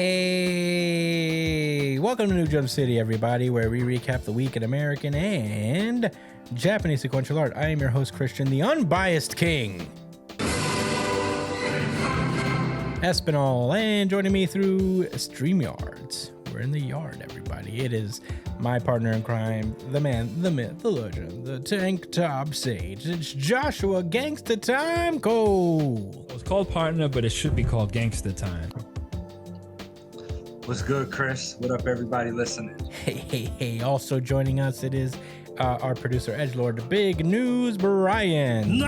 Hey, welcome to New Jump City, everybody, where we recap the week in American and Japanese sequential art. I am your host, Christian, the unbiased king, Espinal, and joining me through StreamYards. We're in the yard, everybody. It is my partner in crime, the man, the myth, the legend, the tank top sage. It's Joshua Gangsta Time Cole. It's called partner, but it should be called Gangsta Time. What's good, Chris? What up, everybody listening? Hey. Also joining us, it is our producer, Edgelord, Big News Brian.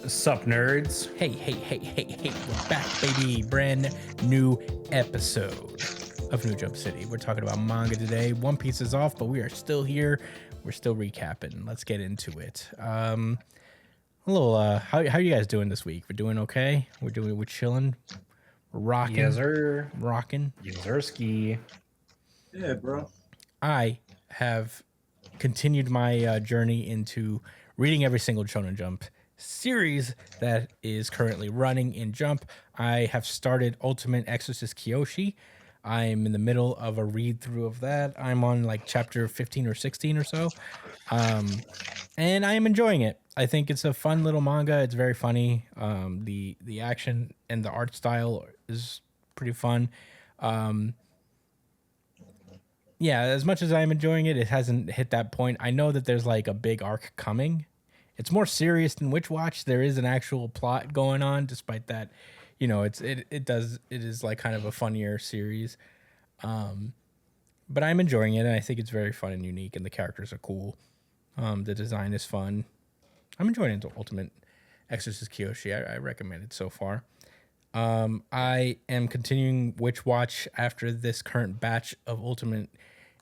Sup, nerds? Hey. We're back, baby. Brand new episode of New Jump City. We're talking about manga today. One Piece is off, but we are still here. We're still recapping. Let's get into it. How you guys doing this week? We're doing okay? We're chilling? Rocking. Yes, sir. Rocking. Yes, sir, ski. Yeah, bro. I have continued my journey into reading every single Shonen Jump series that is currently running in Jump. I have started Ultimate Exorcist Kyoshi. I'm in the middle of a read through of that. I'm on like chapter 15 or 16 or so. And I am enjoying it. I think it's a fun little manga. It's very funny. The action and the art style is pretty fun. Yeah, as much as I'm enjoying it, it hasn't hit that point. I know that there's like a big arc coming. It's more serious than Witch Watch. There is an actual plot going on, despite that, you know, it is like kind of a funnier series. But I'm enjoying it, and I think it's very fun and unique, and the characters are cool. The design is fun. I'm enjoying it. Ultimate Exorcist Kyoshi. I recommend it so far. I am continuing Witch Watch after this current batch of Ultimate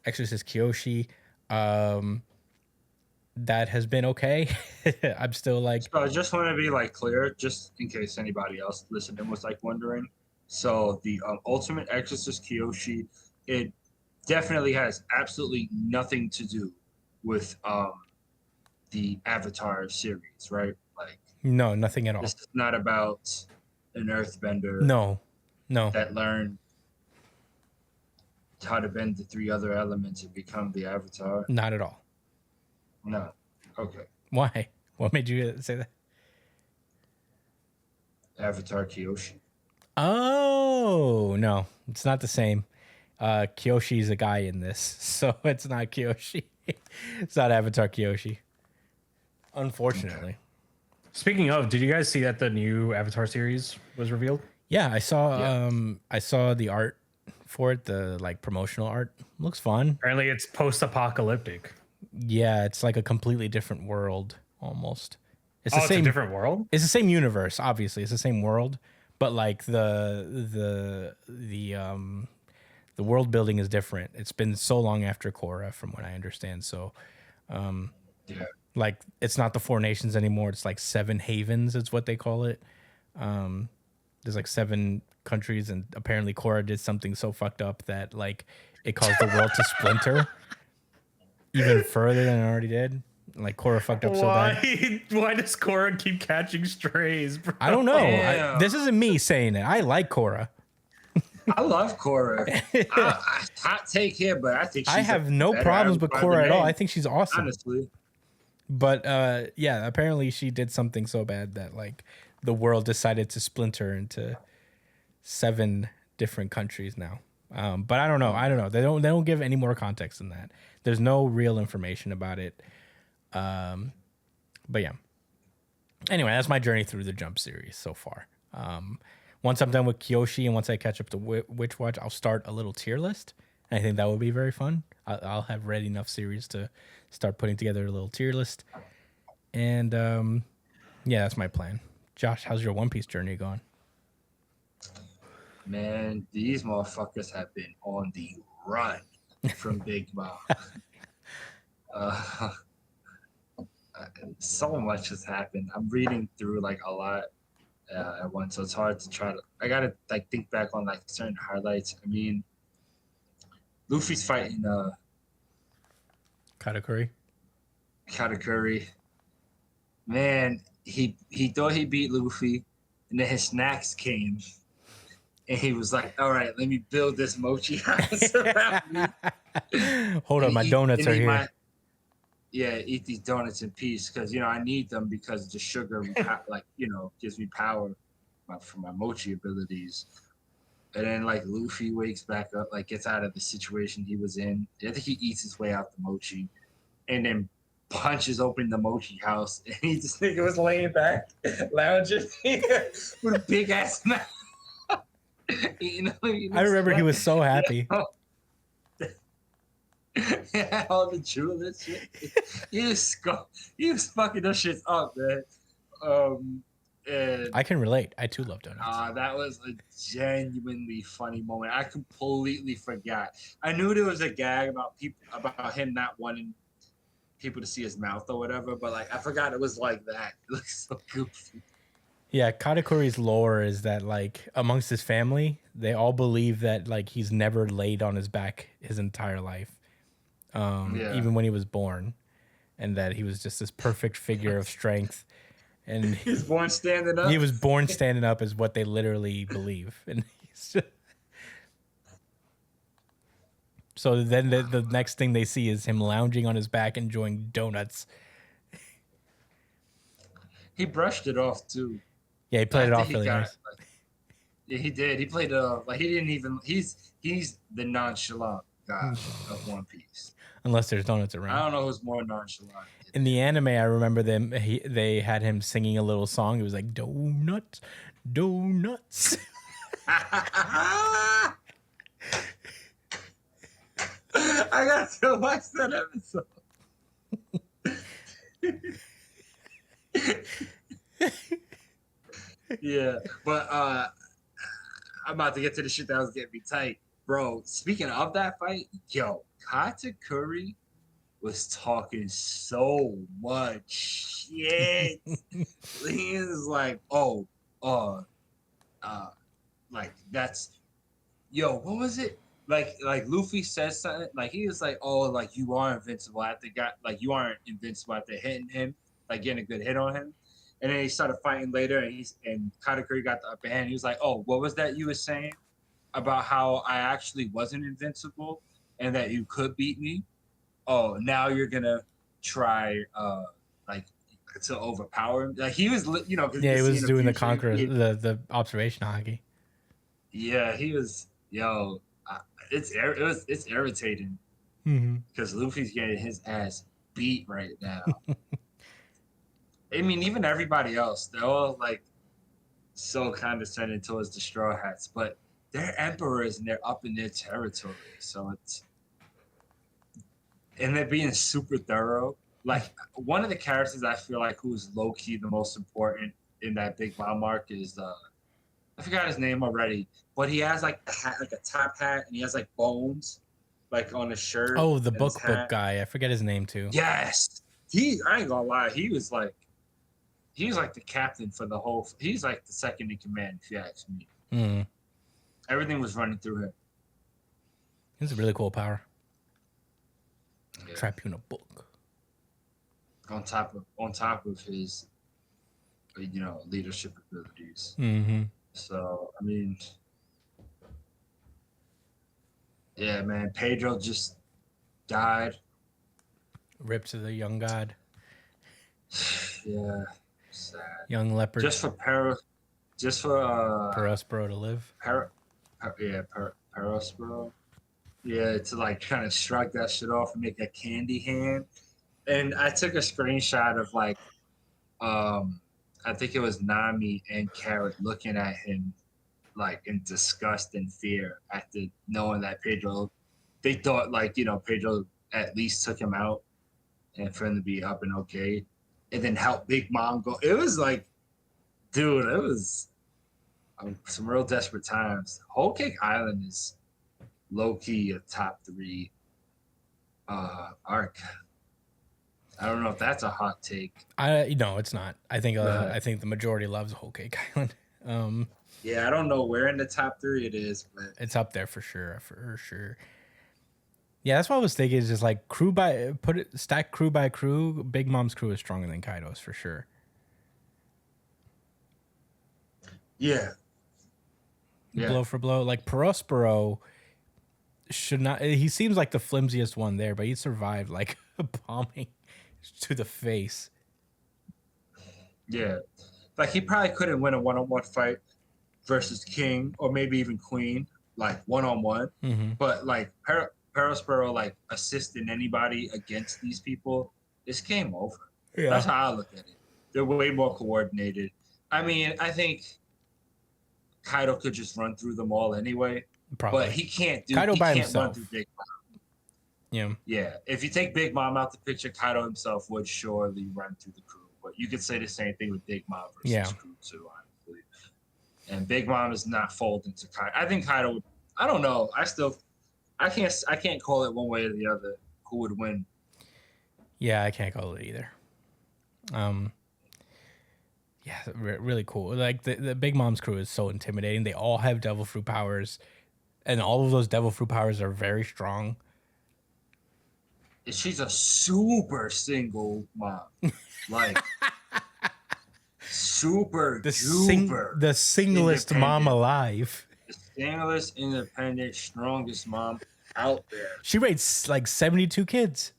Exorcist Kyoshi. That has been okay. I'm still like. So I just want to be like clear, just in case anybody else listening was like wondering. So the Ultimate Exorcist Kyoshi, it definitely has absolutely nothing to do with the Avatar series, right? Like No, nothing at all. this is not about an earthbender. No. That learned how to bend the three other elements and become the Avatar. Not at all. No. Okay. Why? What made you say that? Avatar Kyoshi. Oh, no. It's not the same. Kyoshi's a guy in this, so it's not Kyoshi. It's not Avatar Kyoshi. Unfortunately. Speaking of, did you guys see that the new Avatar series was revealed? Yeah, I saw the art for it, the like promotional art. Looks fun. Apparently it's post-apocalyptic. Yeah, it's like a completely different world almost. It's It's a different world? It's the same universe, obviously. It's the same world, but like the world building is different. It's been so long after Korra, from what I understand. So, like it's not the 4 nations anymore. It's like 7 havens. Is what they call it. There's like 7 countries, and apparently Korra did something so fucked up that like it caused the world to splinter even further than it already did. Like Korra fucked up so bad. Why does Korra keep catching strays, bro? I don't know. Yeah. This isn't me saying it. I like Korra. I love Korra. Hot take here, but I think she's I have no problems with Korra at all. I think she's awesome. honestly. But yeah, apparently she did something so bad that like the world decided to splinter into 7 different countries now. But I don't know. They don't give any more context than that. There's no real information about it. But yeah. Anyway, that's my journey through the Jump series so far. Once I'm done with Kyoshi and once I catch up to Witch Watch, I'll start a little tier list. I think that would be very fun. I'll have read enough series to start putting together a little tier list. And yeah, that's my plan. Josh, how's your One Piece journey going? Man, these motherfuckers have been on the run from Big Mom. So much has happened. I'm reading through like a lot at once, so it's hard to try to. I gotta like think back on like certain highlights. I mean, Luffy's fighting Katakuri. Man, he thought he beat Luffy, and then his snacks came, And he was like, "All right, let me build this mochi house around me Hold and on, my eat donuts and are eat here. my eat these donuts in peace because I need them because the sugar gives me power for my mochi abilities." And then like Luffy wakes back up, like gets out of the situation he was in. I think he eats his way out the mochi, and then punches open the mochi house, and he just nigga was laying back, lounging with a big ass mouth, eating I remember he was so happy. Yeah, all the jewel and shit. He was fucking those shits up, man. And I can relate. I too love donuts. that was a genuinely funny moment. I completely forgot. I knew there was a gag about him not wanting people to see his mouth or whatever, but like I forgot it was like that. It looks so goofy. Yeah, Katakuri's lore is that like amongst his family, they all believe that like he's never laid on his back his entire life, Yeah. even when he was born, and that he was just this perfect figure of strength. And He's born standing up. he was born standing up, is what they literally believe. And so then the next thing they see is him lounging on his back enjoying donuts. He brushed it off too. Yeah, he played it After off he really got nice. yeah, he did. He played it off like he didn't even. He's the nonchalant guy of One Piece. Unless there's donuts I around. don't know who's more nonchalant. In the anime, I remember they had him singing a little song. It was like donuts, donuts. I got to watch that episode. Yeah, but I'm about to get to the shit that was getting me tight, bro. Speaking of that fight, yo, Katakuri was talking so much shit. He was like, "Oh, uh, uh, like that's yo, what was it? Like Luffy says something, like he was like, "Oh, like you are invincible." You aren't invincible after hitting him, like getting a good hit on him. And then he started fighting later, and Katakuri got the upper hand. He was like, "Oh, what was that you were saying about how I actually wasn't invincible and that you could beat me? Oh, now you're gonna try like to overpower him." Like he was, because Yeah, he was doing the future, conqueror, the observation hockey. yeah, he was. Yo, it's irritating Mm-hmm. because Luffy's getting his ass beat right now. I mean, even everybody else, they're all like so condescending towards the Straw Hats, but they're emperors and they're up in their territory, so they're being super thorough. Like one of the characters I feel like who's low key the most important in that Big Mom arc is I forgot his name already, but he has like a hat, like a top hat, and he has like bones, like on his shirt. Oh, the and his book hat. guy. I forget his name too. Yes, I ain't gonna lie, he was like the captain for the whole. He's like the second in command, if you ask me. Mm. Everything was running through him. It's a really cool power. Yeah. Trap you in a book. On top of his, leadership abilities. Mm-hmm. So I mean, yeah, man, Pedro just died. Rip to the young god. Yeah, sad. Young leopard. Just for Perospero to live. Perospero. Yeah, to like kind of shrug that shit off and make a candy hand. And I took a screenshot of like, I think it was Nami and Carrot looking at him like in disgust and fear after knowing that Pedro. They thought like Pedro at least took him out, and for him to be up and okay, and then help Big Mom go. It was like, dude, it was some real desperate times. Whole Cake Island is low key a top 3 arc. I don't know if that's a hot take. No, it's not. I think the majority loves Whole Cake Island. Yeah, I don't know where in the top 3 it is, but It's up there for sure. Yeah, that's what I was thinking. Is just like stack crew by crew. Big Mom's crew is stronger than Kaido's for sure. yeah, Yeah. blow for blow. Like Prospero should not. He seems like the flimsiest one there, but he survived like a bombing to the face. Yeah. Like he probably couldn't win a one-on-one fight versus King or maybe even Queen, like one-on-one. Mm-hmm. But like Perospero, like assisting anybody against these people, it's game over. Yeah. That's how I look at it. They're way more coordinated. I mean, I think Kaido could just run through them all anyway. Probably. But he can't do. Kaido he by can't himself. run through Big Mom. Yeah. Yeah. If you take Big Mom out the picture, Kaido himself would surely run through the crew. But you could say the same thing with Big Mom versus crew too, honestly. And Big Mom is not folding to Kaido. I think Kaido would. I don't know. I can't call it one way or the other who would win. Yeah, I can't call it either. Yeah, really cool. Like the Big Mom's crew is so intimidating. They all have devil fruit powers, and all of those devil fruit powers are very strong. She's a super single mom, like super The duper singlest mom independent. alive. The singlest, independent, strongest mom out there She raised like 72 kids,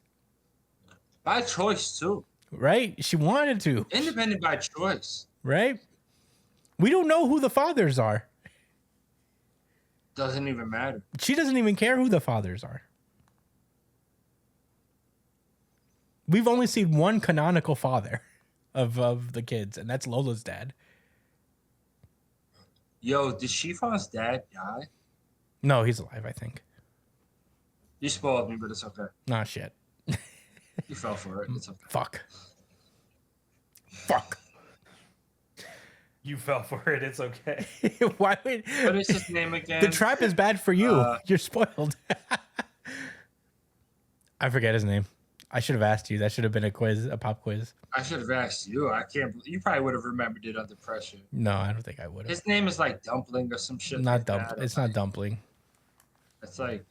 by choice too. right? She wanted to, Independent by choice. right? We don't know who the fathers are. Doesn't even matter. She doesn't even care who the fathers are. We've only seen one canonical father of the kids, and that's Lola's dad. Yo, did Shifon's dad die? No, he's alive, I think. You spoiled me, but it's okay. Nah, shit. You fell for it. It's okay. Fuck. Fuck. You fell for it. It's okay. Why would... What is his name again? The trap is bad for you. You're spoiled. I forget his name. I should have asked you. That should have been a pop quiz. I should have asked you. I can't. You probably would have remembered it under pressure. No, I don't think I would have. His name is like Dumpling or some shit. Not like dump. that. It's not dumpling. It's like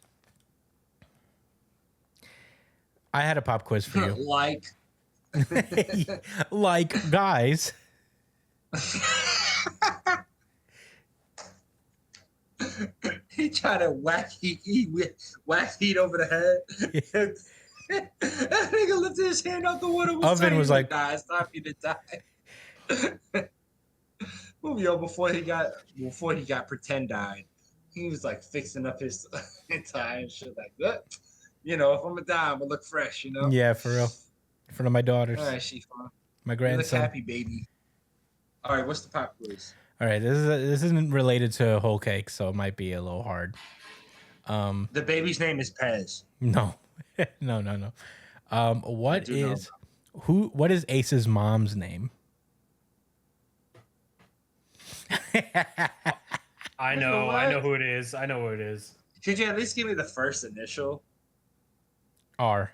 I had a pop quiz for you. like. Like guys. He tried to whack heat over the head. That nigga lifted his hand out the water. Oven was like, "Die, it's time for you to die." Well, yo, before he got pretend died, he was like fixing up his tie and shit like that. You know, if I'm gonna die, I'm gonna look fresh. You know. yeah, for real. In front of my daughters, All right, Shifan. my You look grandson. happy, baby. All right, what's the pop quiz? All right, this isn't related to whole cake, so it might be a little hard. The baby's name is Pez. No, no. What do know. is what is Ace's mom's name? I know who it is. I know who it is. Could you at least give me the first initial? R.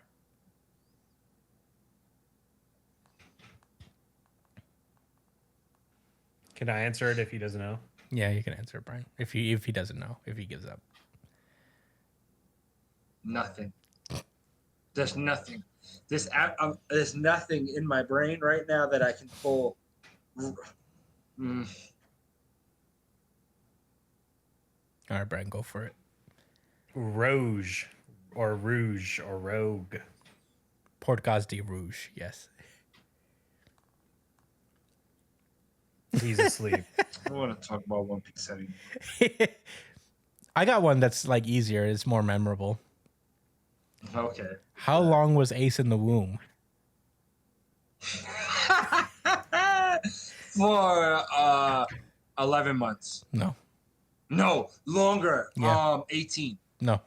Can I answer it if he doesn't know? Yeah, you can answer it, Brian. If he doesn't know, if he gives up. Nothing. There's nothing. There's nothing in my brain right now that I can pull. All right, Brian, go for it. Rouge or Rogue. Port Gazdi Rouge, yes. He's asleep. I want to talk about One Piece anymore. I got one that's like easier. It's more memorable. Okay. How long was Ace in the womb? For 11 months. No, No, longer. Yeah. 18. no,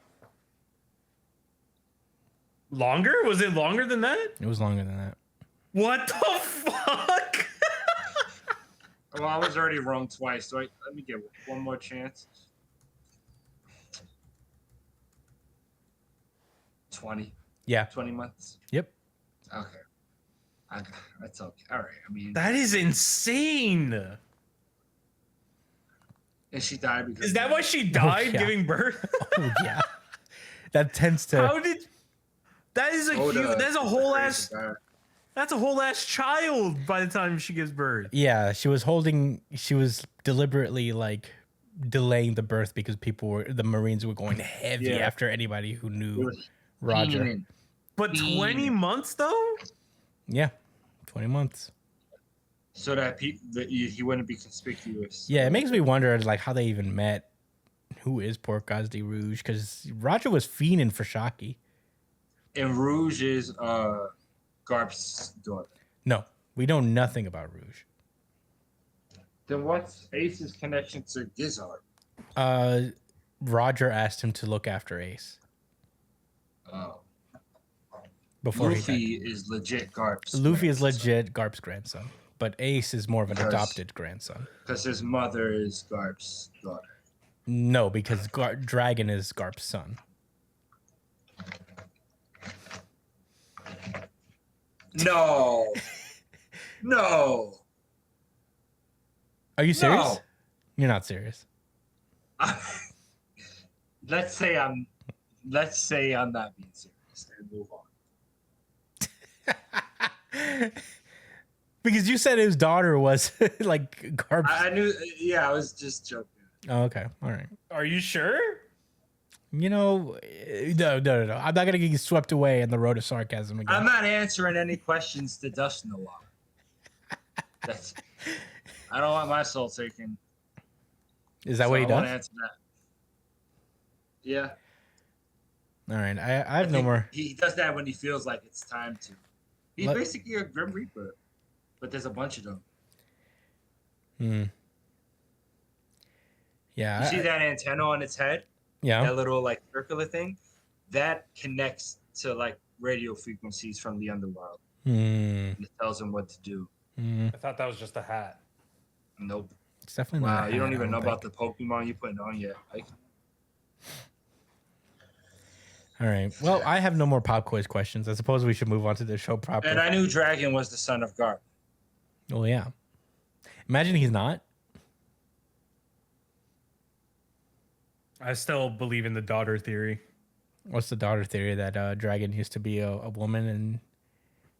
Longer? Was it longer than that? it was longer than that. What the fuck? Well, I was already wrong twice, so let me get one more chance. 20 Yeah. 20 months. Yep. Okay. That's okay. All right. I mean, That is insane. and she died because Is that why she died yeah. giving birth? Oh yeah. That tends to. How did that is a Oda huge, that's a is whole crazy ass guy. that's a whole ass child by the time she gives birth. Yeah, she was deliberately like delaying the birth because the Marines were going heavy Yeah. after anybody who It knew was Roger. fiending. But 20 months though? Yeah, 20 months. So that he wouldn't be conspicuous. Yeah, it makes me wonder like how they even met. Who is Porcaz de Rouge? Because Roger was fiending for Shocky. And Rouge is Garp's daughter. No, we know nothing about Rouge. Then what's Ace's connection to Gizzard? Roger asked him to look after Ace Oh. before Luffy is legit Garp's Luffy is grandson, legit Garp's grandson, but Ace is more of an Because- adopted grandson. because his mother is Garp's daughter. No, because Dragon is Garp's son. No. No. Are you serious? No. You're not serious. Let's say I'm not being serious and move on. Because you said his daughter was like Garp's. I knew. Yeah, I was just joking. Oh, okay, all right. Are you sure? You know, no. I'm not gonna get swept away in the road of sarcasm again. I'm not answering any questions to Dust Noir. That's. I don't want my soul taken. Is that so what he I won't does? answer that. Yeah. All right, I have no more. He does that when he feels like it's time to. He's Let- basically a Grim Reaper, but there's a bunch of them. Hmm. Yeah. You see that antenna on its head? Yeah. That little like circular thing? That connects to like radio frequencies from the underworld. Hmm. It tells him what to do. Hmm. I thought that was just a hat. Nope. It's definitely not. Wow, a you don't hat, even I know about think. the Pokemon you're putting on yet. Like, All right. Well, I have no more pop quiz questions. I suppose we should move on to the show proper. and I knew Dragon was the son of Garp. Well, yeah. Imagine he's not. I still believe in the daughter theory. What's the daughter theory that Dragon used to be a woman and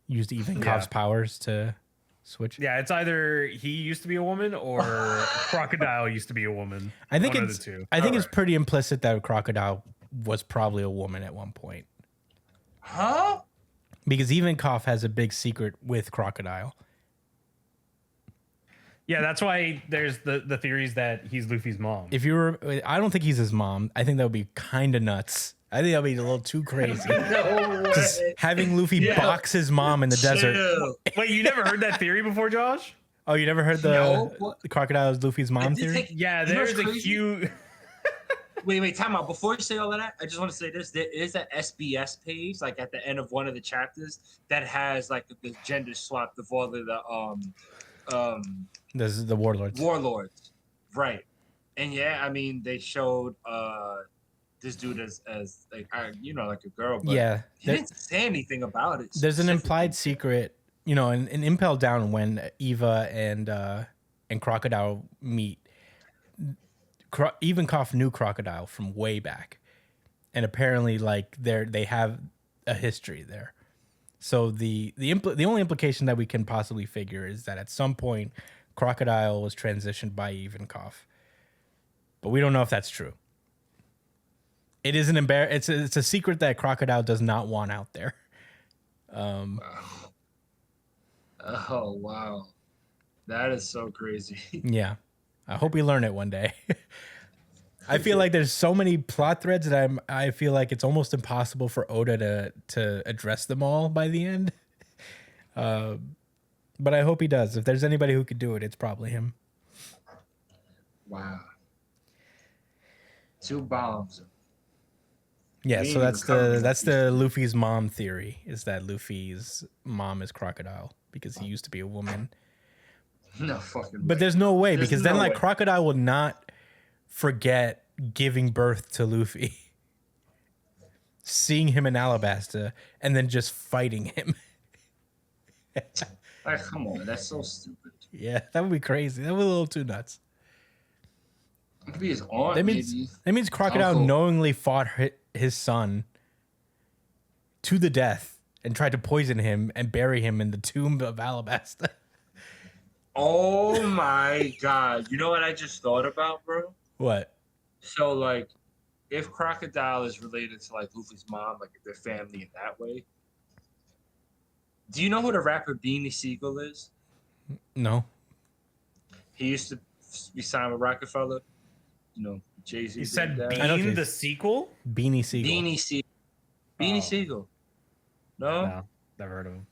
used Ivankov's powers to switch? Yeah, it's either he used to be a woman or Crocodile used to be a woman. I think One of it's the two. I think it's Alright. pretty implicit that Crocodile was probably a woman at one point Huh? because Ivankov has a big secret with Crocodile. Yeah, that's why there's the theories that he's Luffy's mom. If you were, I don't think he's his mom. I think that would be kind of nuts. I think that would be a little too crazy. No Just way. having Luffy Yeah. box his mom in the desert. Chill. Wait, you never heard that theory before, Josh? Oh, you never heard No, what? the Crocodile is Luffy's mom did theory? think- Yeah, You know what's there's a crazy? huge. Wait, time out. Before you say all of that, I just want to say this. There is an SBS page, like at the end of one of the chapters, that has like the gender swap of all of the This is the warlords. warlords. Right. And yeah, I mean they showed this dude as like like a girl, but Yeah, he didn't say anything about it. there's an specifically. implied secret, in Impel Down when Eva and Crocodile meet. Ivankov knew Crocodile from way back, and apparently, like they have a history there. So the only implication that we can possibly figure is that at some point, Crocodile was transitioned by Ivankov, but we don't know if that's true. It is it's a secret that Crocodile does not want out there. Oh wow, that is so crazy. Yeah. I hope we learn it one day. I feel like there's so many plot threads that I feel like it's almost impossible for Oda to address them all by the end. But I hope he does. If there's anybody who could do it, it's probably him. Wow. 2 bombs. Yeah, We so ain't that's even covered that's these. the Luffy's mom theory, is that Luffy's mom is Crocodile because he used to be a woman. No fucking. But way. there's no way There's because then no like way. Crocodile will not forget giving birth to Luffy, seeing him in Alabasta, and then just fighting him. Like, come on, that's so stupid. Yeah, that would be crazy. That would be a little too nuts. It could be his aunt, That maybe. means Crocodile Uncle. knowingly fought his son to the death and tried to poison him and bury him in the tomb of Alabasta. Oh my god! You know what I just thought about, bro? What? So like, if Crocodile is related to like Luffy's mom, like if they're family in that way, do you know who the rapper Beanie Siegel is? No. He used to be signed with Rockefeller. You know, Jay-Z. You said I know Bean Jay-Z. the sequel? Beanie Siegel. Beanie Siegel. Beanie Oh. Siegel. No? No, never heard of him.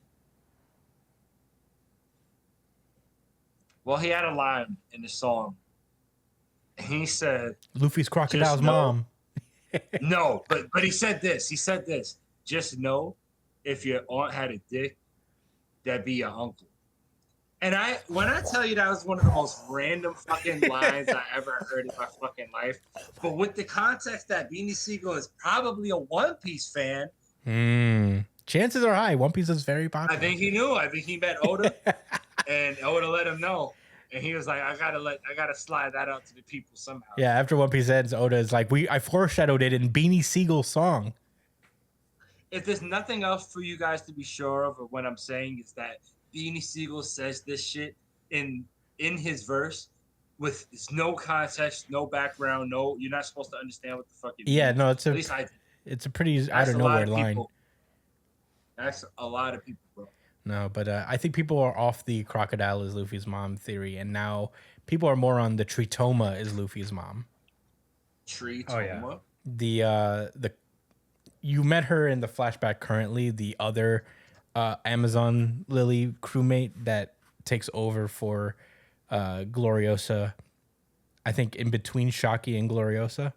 Well, he had a line in the song. He said, Luffy's crocodile's Just know- mom. no, but he said this. He said this. Just know if your aunt had a dick, that'd be your uncle. And when I tell you that was one of the most random fucking lines I ever heard in my fucking life, but with the context that Beanie Siegel is probably a One Piece fan, Chances are high. One Piece is very popular. I think he knew. I think he met Oda, and Oda let him know, and he was like, "I gotta slide that out to the people somehow." Yeah, after One Piece ends, Oda is like, I foreshadowed it in Beanie Siegel's song. If there's nothing else for you guys to be sure of what I'm saying is that Beanie Siegel says this shit in his verse with no context, no background, no. You're not supposed to understand what the fuck it means. Yeah, no, At least I did. it's a pretty out That's of a lot nowhere of line. people. That's a lot of people, bro. No, but I think people are off the crocodile is Luffy's mom theory, and now people are more on the Tritoma is Luffy's mom. Tree Oh, yeah. Toma. The you met her in the flashback currently, the other Amazon Lily crewmate that takes over for Gloriosa, I think in between Shaki and Gloriosa.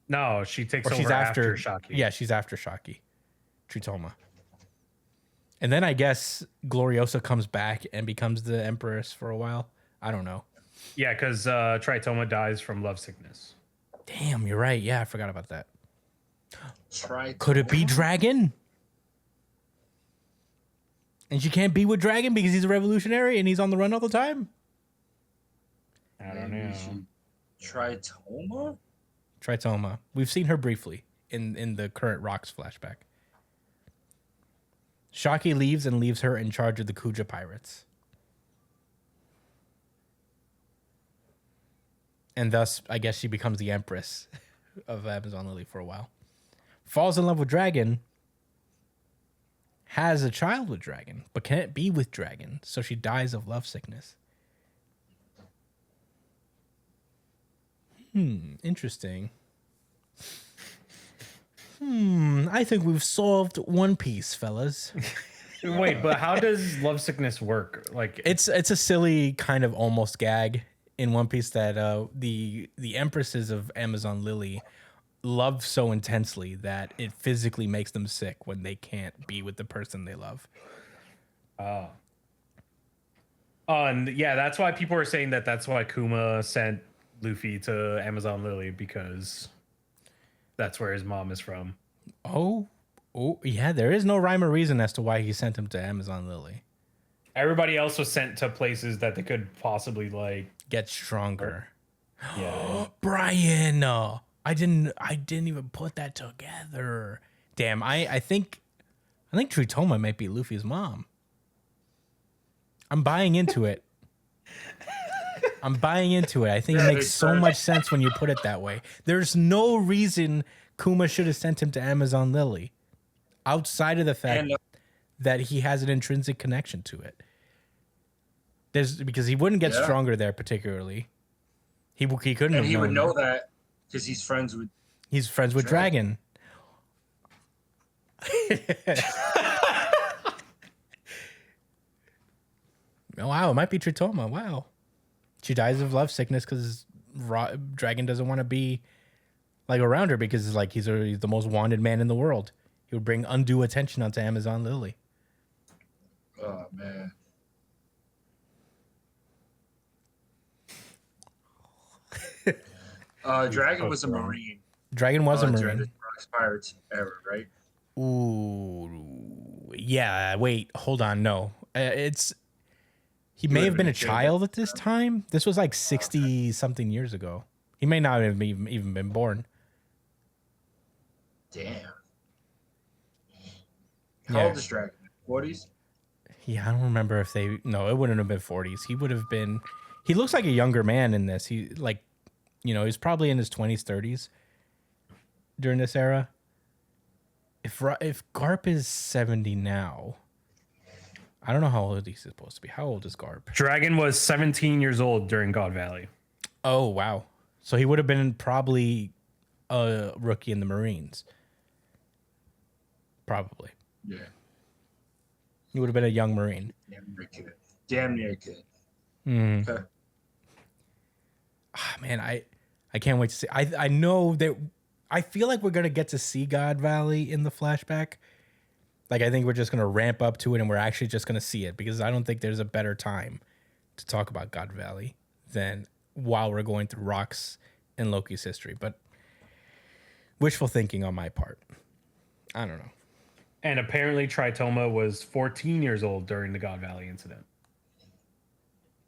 No, she takes Or over she's after Shaki. Yeah, she's after Shaki. Tritoma. And then I guess Gloriosa comes back and becomes the Empress for a while. I don't know. Yeah, because Tritoma dies from love sickness. Damn, you're right. Yeah, I forgot about that. Try. Could it be Dragon? And she can't be with Dragon because he's a revolutionary and he's on the run all the time? I don't know. Tritoma? Tritoma. We've seen her briefly in the current Rocks flashback. Shaki leaves and leaves her in charge of the Kuja pirates. And thus, I guess she becomes the Empress of Amazon Lily for a while. Falls in love with Dragon. Has a child with Dragon, but can't be with Dragon, so she dies of love sickness. Interesting. I think we've solved One Piece, fellas. Wait, but how does love sickness work? Like, It's a silly kind of almost gag in One Piece that the empresses of Amazon Lily love so intensely that it physically makes them sick when they can't be with the person they love. and yeah, that's why people are saying that's why Kuma sent Luffy to Amazon Lily, because that's where his mom is from. Oh, yeah, there is no rhyme or reason as to why he sent him to Amazon Lily. Everybody else was sent to places that they could possibly like Get stronger. Yeah. Brian, I didn't even put that together. Damn, I think Tritoma might be Luffy's mom. I'm buying into it. I think it makes so much sense when you put it that way. There's no reason Kuma should have sent him to Amazon Lily outside of the fact that he has an intrinsic connection to it. Because he wouldn't get stronger there particularly. He couldn't have And he would known know that because he's friends with. He's friends with Dragon. Oh, wow, it might be Tritoma. Wow. She dies of love sickness because Dragon doesn't want to be like around her because it's like he's the most wanted man in the world. He would bring undue attention onto Amazon Lily. Oh man. Dragon was a Marine. Dragon was a Marine. During the Bronx Pirates era, right? Ooh, yeah. Wait, hold on. No, he may have been a child at this time. This was like 60 something years ago. He may not have even been born. Damn. How old is Dragon? 40s? Yeah, I don't remember if it wouldn't have been 40s. He would have been. He looks like a younger man in this. He like he's probably in his 20s, 30s during this era. If Garp is 70 now, I don't know how old he's supposed to be. How old is Garp? Dragon was 17 years old during God Valley. Oh, wow. So he would have been probably a rookie in the Marines. Probably. Yeah. He would have been a young Marine. Damn near kid. Mm. Okay. Man, I can't wait to see. I know that I feel like we're going to get to see God Valley in the flashback. Like, I think we're just going to ramp up to it and we're actually just going to see it, because I don't think there's a better time to talk about God Valley than while we're going through Rock's and Loki's history. But wishful thinking on my part. I don't know. And apparently Tritoma was 14 years old during the God Valley incident.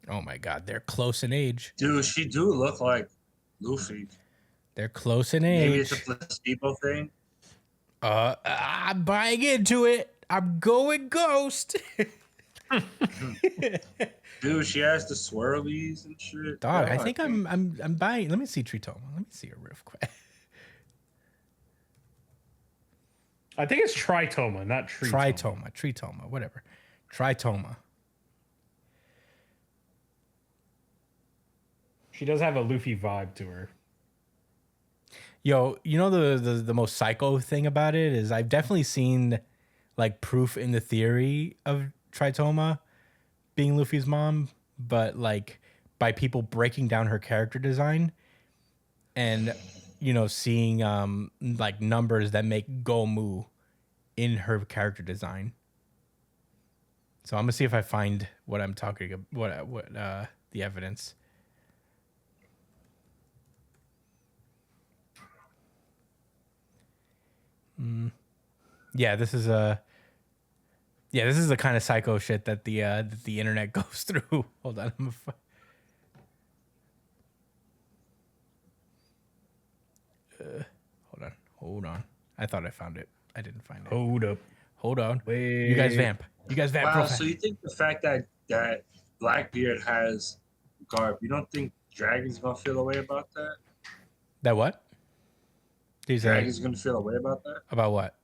Oh my God, they're close in age. Dude, she do look like Luffy. They're close in age. Maybe it's a placebo thing. I'm buying into it. I'm going ghost. Dude, she has the swirlies and shit. Dog, Yeah, I think I'm buying. Let me see Tritoma. Let me see her real quick. I think it's Tritoma, not Tritoma. Tritoma, whatever. Tritoma. She does have a Luffy vibe to her. Yo, you know the most psycho thing about it is I've definitely seen like proof in the theory of Tritoma being Luffy's mom, but like by people breaking down her character design and seeing like numbers that make Gomu in her character design. So I'm gonna see if I find what I'm talking about, what the evidence. Yeah, this is the kind of psycho shit that the internet goes through. Hold on, hold on. I thought I found it. I didn't find it. Hold on. Wait. You guys vamp. Wow, so you think the fact that Blackbeard has Garb, you don't think Dragon's gonna feel a way about that? That what? Dragon's gonna feel a way about that? About what?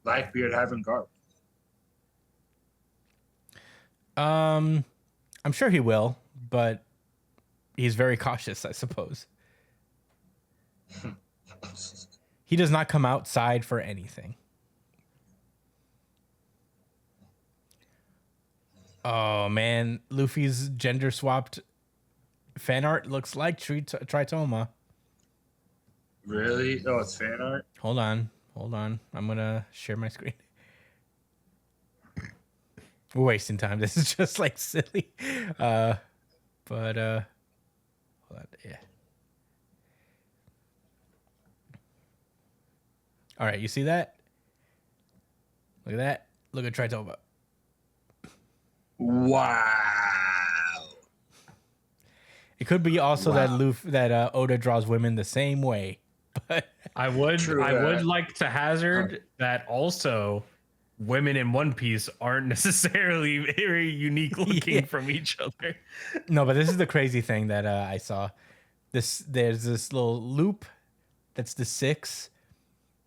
Blackbeard having Garb. I'm sure he will, but he's very cautious, I suppose. He does not come outside for anything. Oh man, Luffy's gender swapped fan art looks like Tritoma. Really? Oh, it's fan art? Hold on. I'm gonna share my screen. We're wasting time. This is just like silly. Hold on. Yeah. All right, you see that? Look at that. Look at Tritoma. Wow. It could be also that Oda draws women the same way, but I would like to hazard that also women in One Piece aren't necessarily very unique looking from each other. No, but this is the crazy thing that I saw. There's this little loop that's the 6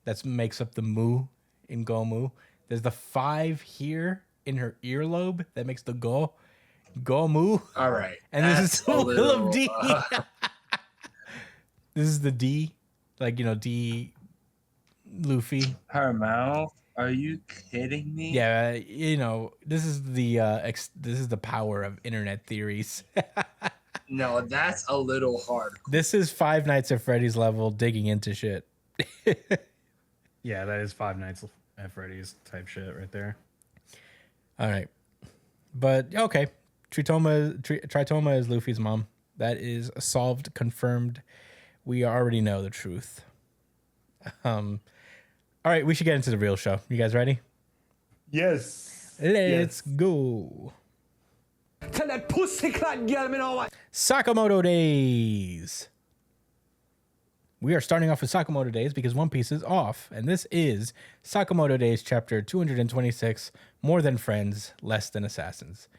that makes up the mu in Gomu. There's the 5 here in her earlobe that makes the Gomu. All right. And this is the little D. This is the D, like D Luffy. Her mouth? Are you kidding me? Yeah, this is the power of internet theories. No, that's a little hard. This is Five Nights at Freddy's level digging into shit. Yeah, that is Five Nights at Freddy's type shit right there. All right. But okay. Tritoma is Luffy's mom. That is solved, confirmed. We already know the truth. All right, we should get into the real show. You guys ready? Yes. Let's go. Tell that pussy clot girl me know what. Sakamoto Days. We are starting off with Sakamoto Days because One Piece is off, and this is Sakamoto Days chapter 226, More Than Friends, Less Than Assassins.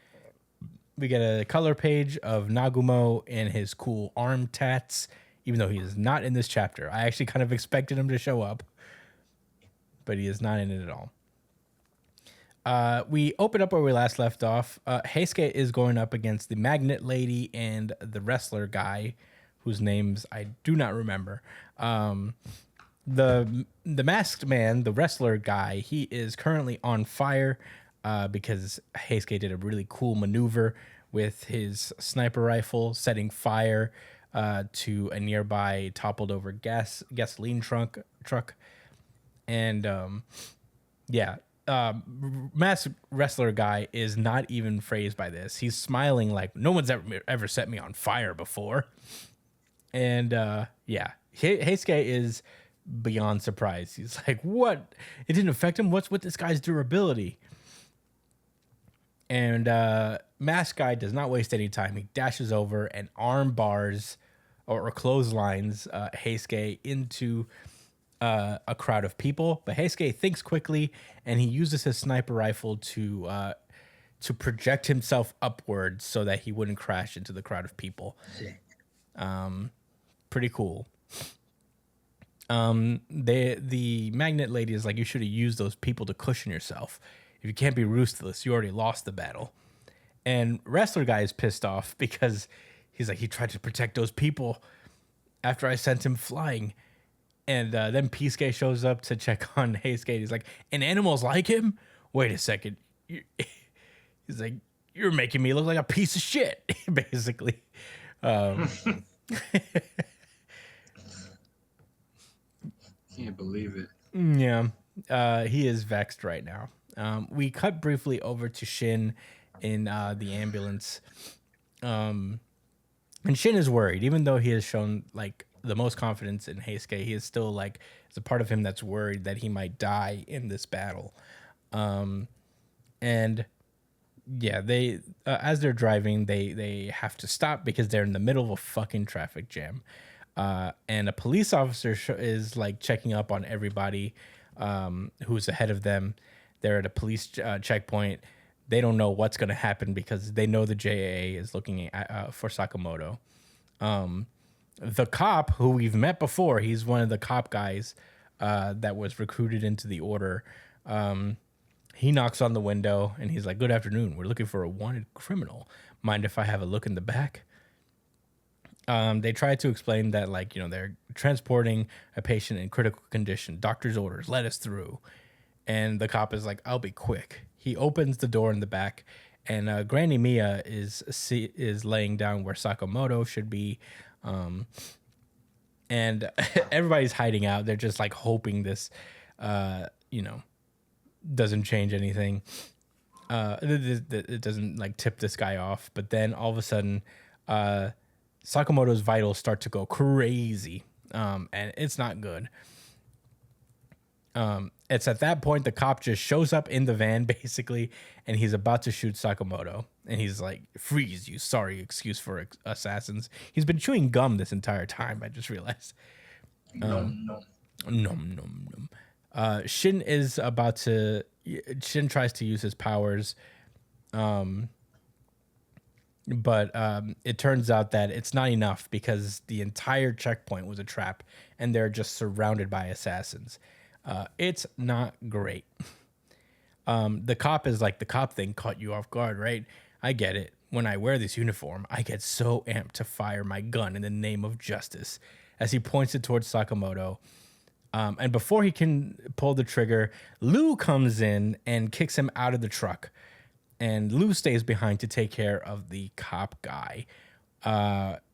we get a color page of Nagumo and his cool arm tats, even though he is not in this chapter. I actually kind of expected him to show up, but he is not in it at all. We open up where we last left off. Heisuke is going up against the magnet lady and the wrestler guy, whose names I do not remember. The masked man, the wrestler guy, he is currently on fire because Heisuke did a really cool maneuver with his sniper rifle, setting fire to a nearby toppled over gasoline truck. And masked wrestler guy is not even phased by this. He's smiling like no one's ever set me on fire before. And Heisuke is beyond surprised. He's like, what? It didn't affect him? What's with this guy's durability? And masked guy does not waste any time. He dashes over and arm bars or clotheslines Heisuke into a crowd of people. But Heisuke thinks quickly, and he uses his sniper rifle to project himself upwards so that he wouldn't crash into the crowd of people. Pretty cool. The magnet lady is like, you should have used those people to cushion yourself. If you can't be ruthless, you already lost the battle. And wrestler guy is pissed off because he's like, he tried to protect those people after I sent him flying. And then Peasuke shows up to check on Heisuke. He's like, and animals like him? Wait a second. He's like, you're making me look like a piece of shit, basically. Can't believe it. Yeah. He is vexed right now. We cut briefly over to Shin in the ambulance. And Shin is worried, even though he has shown like the most confidence in Heisuke. He is still like, it's a part of him that's worried that he might die in this battle. And yeah, they as they're driving, they have to stop because they're in the middle of a fucking traffic jam. And a police officer is like checking up on everybody who's ahead of them. They're at a police checkpoint. They don't know what's going to happen because they know the JAA is looking for Sakamoto. The cop who we've met before, he's one of the cop guys that was recruited into the order. He knocks on the window and he's like, good afternoon. We're looking for a wanted criminal. Mind if I have a look in the back? They try to explain that, like, you know, they're transporting a patient in critical condition. Doctor's orders, let us through. And the cop is like, I'll be quick. He opens the door in the back, and Granny Mia is laying down where Sakamoto should be. And everybody's hiding out. They're just like hoping this, doesn't change anything. It doesn't like tip this guy off. But then all of a sudden, Sakamoto's vitals start to go crazy, and it's not good. It's at that point the cop just shows up in the van, basically, and he's about to shoot Sakamoto. And he's like, freeze, you sorry excuse for assassins. He's been chewing gum this entire time, I just realized. Nom. Shin tries to use his powers, but it turns out that it's not enough because the entire checkpoint was a trap and they're just surrounded by assassins. It's not great. The cop is like, the cop thing caught you off guard, right? I get it. When I wear this uniform, I get so amped to fire my gun in the name of justice, as he points it towards Sakamoto. And before he can pull the trigger, Lou comes in and kicks him out of the truck. And Lou stays behind to take care of the cop guy.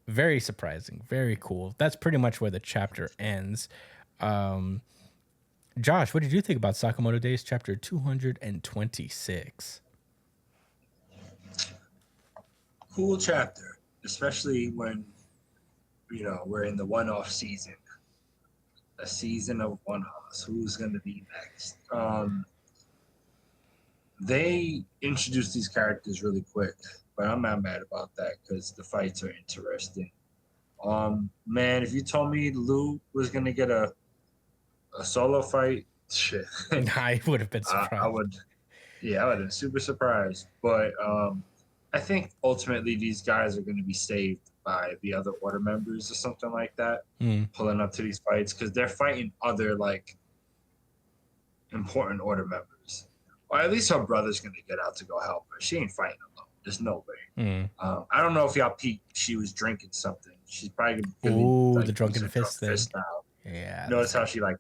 Very surprising. Very cool. That's pretty much where the chapter ends. Josh, what did you think about Sakamoto Days chapter 226? Cool chapter, especially when, we're in the one-off season. A season of one-offs. Who's going to be next? They introduced these characters really quick, but I'm not mad about that because the fights are interesting. Man, if you told me Lou was going to get a solo fight, shit. I would have been surprised. I would have been super surprised. But I think ultimately these guys are going to be saved by the other order members or something like that, pulling up to these fights because they're fighting other like important order members. Or at least her brother's going to get out to go help her. She ain't fighting alone. There's no way. I don't know if y'all peeked. She was drinking something. She's probably feeling Ooh, like the drunken using fist thing. now. Yeah. Notice how she like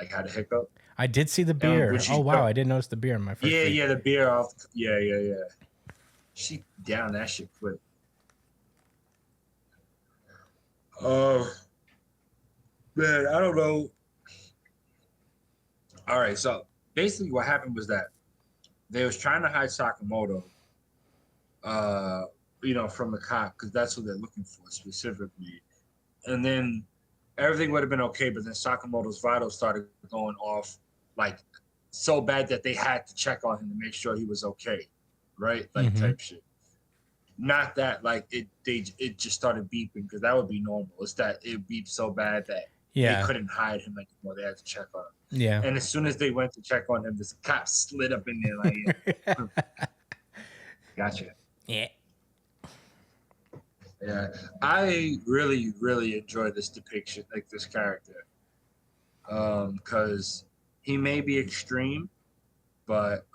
had a hiccup. I did see the And beer. when she Oh wow, I didn't notice the beer in my first. Yeah, read. yeah, the beer off. Yeah. She down that shit quick. Man, I don't know. All right, so basically what happened was that they was trying to hide Sakamoto, from the cop because that's what they're looking for specifically. And then everything would have been okay, but then Sakamoto's vitals started going off like so bad that they had to check on him to make sure he was okay, right? Like type shit. Not that like it just started beeping because that would be normal. It's that it beeped so bad that they couldn't hide him anymore. They had to check on him. Yeah. And as soon as they went to check on him, this cop slid up in there like, gotcha. Yeah. Yeah. I really, really enjoy this depiction, like this character. Because he may be extreme, but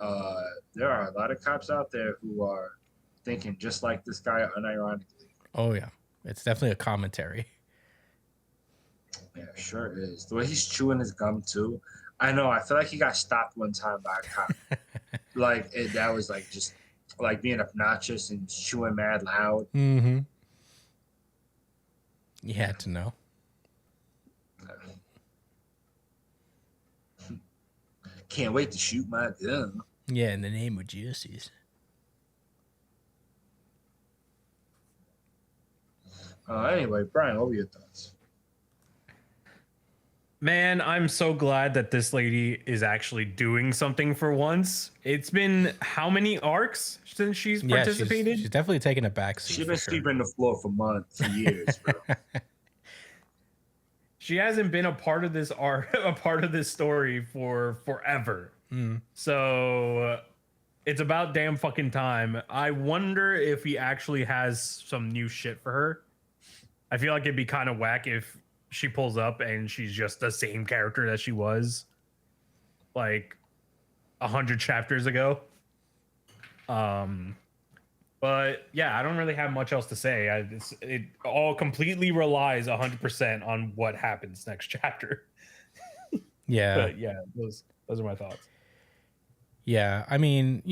there are a lot of cops out there who are thinking just like this guy unironically. Oh yeah. It's definitely a commentary. Yeah, sure is. The way he's chewing his gum too. I know. I feel like he got stopped one time by a cop. That was like just like being obnoxious and chewing mad loud. Mm-hmm. You had to know. Can't wait to shoot my gun. Yeah, in the name of justice. Anyway, Brian, what were your thoughts? Man, I'm so glad that this lady is actually doing something for once. It's been how many arcs since she's participated? She's definitely taking a backseat. She's been sweeping the floor for months, for years, bro. She hasn't been a part of this a part of this story for forever. So it's about damn fucking time. I wonder if he actually has some new shit for her. I feel like it'd be kind of whack if she pulls up and she's just the same character that she was like 100 chapters ago. But yeah, I don't really have much else to say. It all completely relies 100% on what happens next chapter. Yeah. But yeah, those are my thoughts. Yeah, I mean,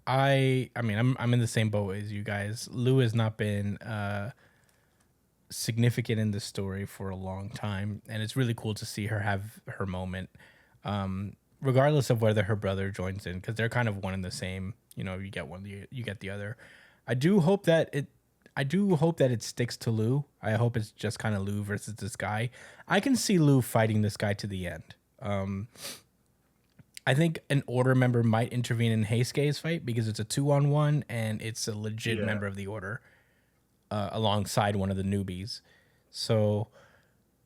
I'm in the same boat as you guys. Lou has not been significant in this story for a long time, and it's really cool to see her have her moment, regardless of whether her brother joins in, because they're kind of one and the same. You get one, you get the other. I do hope that it sticks to Lou. I hope it's just kind of Lou versus this guy. I can see Lou fighting this guy to the end. I think an order member might intervene in Heisuke's fight because it's a 2-on-1 and it's a legit member of the order alongside one of the newbies. So,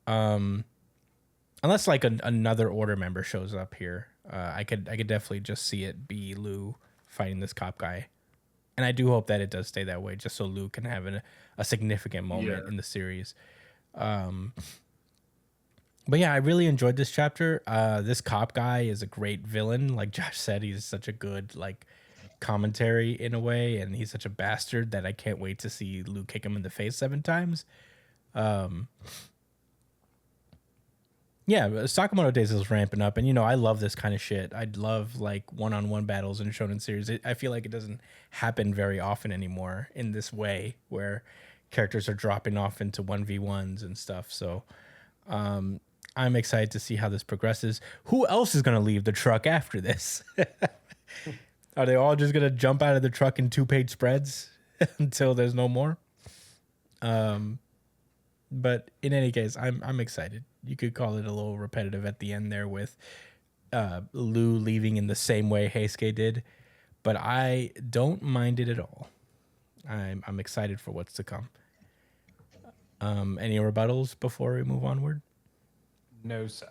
unless like another order member shows up here, I could definitely just see it be Lou fighting this cop guy. And I do hope that it does stay that way, just so Lou can have a significant moment in the series. But yeah, I really enjoyed this chapter. This cop guy is a great villain. Like Josh said, he's such a good like commentary in a way, and he's such a bastard that I can't wait to see Lou kick him in the face 7 times. Yeah, Sakamoto Days is ramping up, and I love this kind of shit. I'd love like one-on-one battles in shonen series. I feel like it doesn't happen very often anymore in this way, where characters are dropping off into 1v1s and stuff. So, I'm excited to see how this progresses. Who else is going to leave the truck after this? Are they all just going to jump out of the truck in 2-page spreads until there's no more? But in any case, I'm excited. You could call it a little repetitive at the end there with Lou leaving in the same way Heisuke did, but I don't mind it at all. I'm excited for what's to come. Any rebuttals before we move onward? No, sir.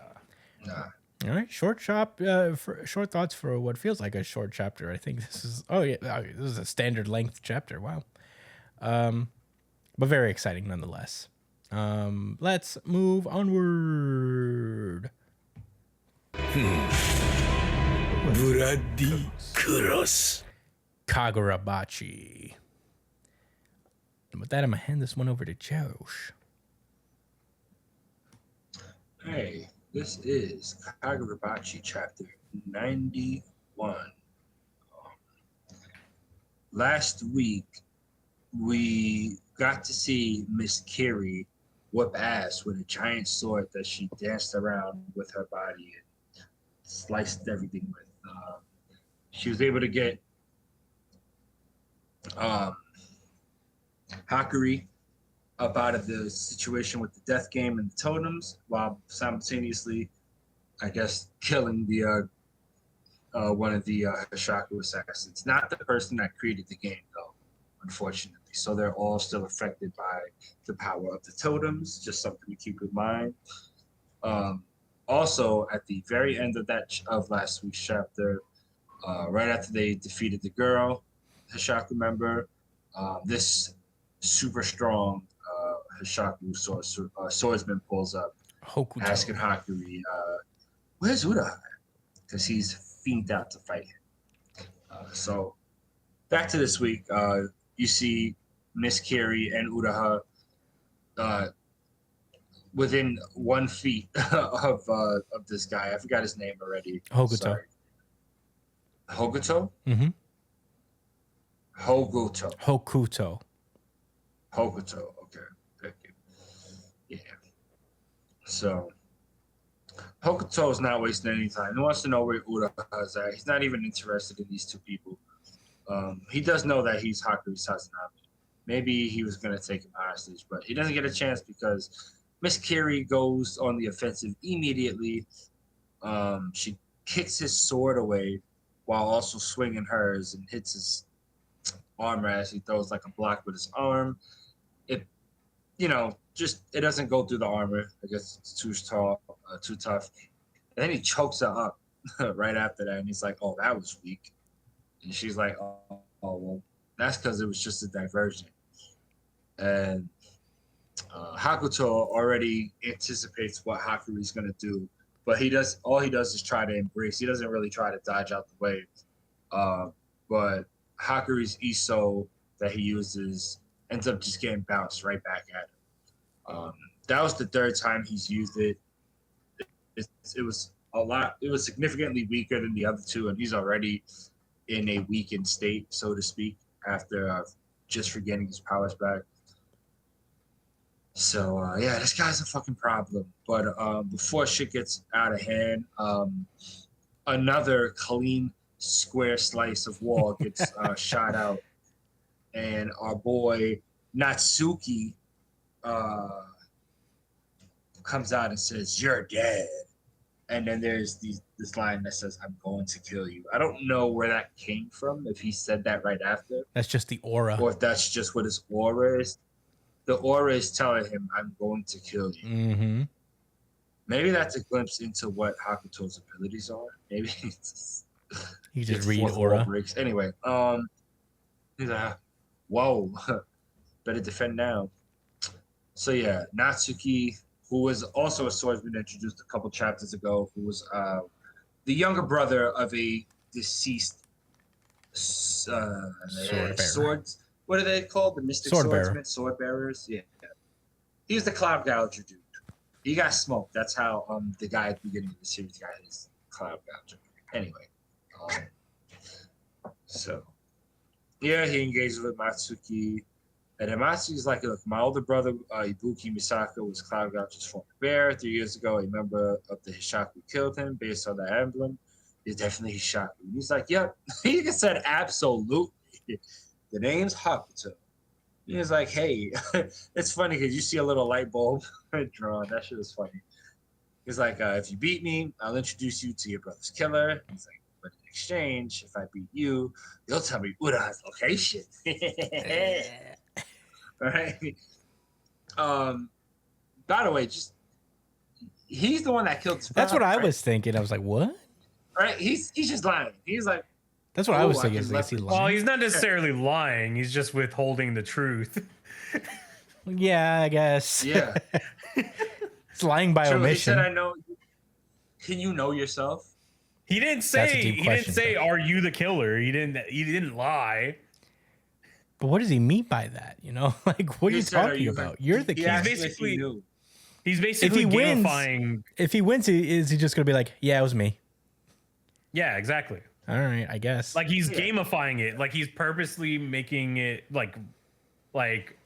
Nah. All right, short thoughts for what feels like a short chapter. I think this is this is a standard length chapter. Wow, but very exciting nonetheless. Let's move onward. Bloody cross. Kagurabachi. And with that, I'm gonna hand this one over to Josh. Hey, this is Kagurabachi chapter 91. Last week, we got to see Miss Kiri whip ass with a giant sword that she danced around with her body and sliced everything with. She was able to get Hakuri up out of the situation with the death game and the totems, while simultaneously, I guess, killing the one of the Hishaku assassins. Not the person that created the game, though, unfortunately. So they're all still affected by the power of the totems. Just something to keep in mind. Also, at the very end of last week's chapter, right after they defeated the girl, Hishaku member, this super strong Hishaku swordsman pulls up, Hokuto. asking Hakuri, where's Uraha? Because he's fiended out to fight him. So back to this week, you see Miss Kiri and Uraha within 1 feet of this guy. I forgot his name already. Hokuto. Sorry. Hokuto? Mm-hmm. Hokuto. Hokuto. Hokuto. Okay. Thank you. Yeah. So Hokuto is not wasting any time. He wants to know where Uraha is at. He's not even interested in these two people. He does know that he's Hakuri Sazanami. Maybe he was going to take him hostage, but he doesn't get a chance because Miss Kiri goes on the offensive immediately. She kicks his sword away while also swinging hers and hits his armor as he throws like a block with his arm. It doesn't go through the armor. I guess it's too tough. And then he chokes her up right after that, and he's like, "Oh, that was weak." And she's like, "Oh well, that's because it was just a diversion." And Hakuto already anticipates what Hakuri's gonna do, but all he does is try to embrace. He doesn't really try to dodge out the way. But Hakuri's Iso that he uses ends up just getting bounced right back at him. That was the third time he's used it. It was significantly weaker than the other two, and he's already in a weakened state, so to speak, after just regaining his powers back. So this guy's a fucking problem. But before shit gets out of hand, another clean square slice of wall gets shot out, and our boy Natsuki comes out and says, "You're dead." And then there's this line that says, "I'm going to kill you." I don't know where that came from, if he said that right after. That's just the aura. Or if that's just what his aura is. The aura is telling him, "I'm going to kill you." Mm-hmm. Maybe that's a glimpse into what Hakuto's abilities are. Maybe You just read aura. Breaks. Anyway, he's like, "Whoa, better defend now." So yeah, Natsuki, who was also a swordsman introduced a couple chapters ago, who was the younger brother of a deceased swords. What are they called? The mystic swordsmen, sword bearers. Yeah, he was the cloud gouger dude. He got smoked. That's how the guy at the beginning of the series got his cloud gouger. Anyway, so yeah, he engages with Matsuki. And then Matsuki's like, "Look, my older brother, Ibuki Misaka, was Cloud Gouger's former bear. 3 years ago, a member of the Hishaku killed him based on the emblem. He's definitely Hishaku." And he's like, "Yep." He said, "Absolutely. The name's Hakuto." He's like, "Hey," it's funny because you see a little light bulb drawn. That shit was funny. He's like, "If you beat me, I'll introduce you to your brother's killer." He's like, "But in exchange, if I beat you, you'll tell me Uraha's location." Right. By the way, just he he's the one that killed his That's what father, I right? was thinking. I was like, what? Right? He's just lying. He's like, That's what I Oh, was I thinking. can Is he leverage- Well, lying? he's not necessarily lying. He's just withholding the truth. Yeah, I guess. yeah. It's lying by True. He said, omission. I know. Can you know yourself? He didn't That's a say. deep He question, didn't say, though. "Are you the killer?" He didn't. He didn't lie. But what does he mean by that? You know, like, what are He you said, "Are talking you about? the-" You're the He king. asked me if Basically- he knew. He's basically wins- gamifying. If he wins, is he just gonna be like, yeah, it was me? Yeah, exactly. All right, I guess. Like he's Yeah. gamifying it. Like he's purposely making it like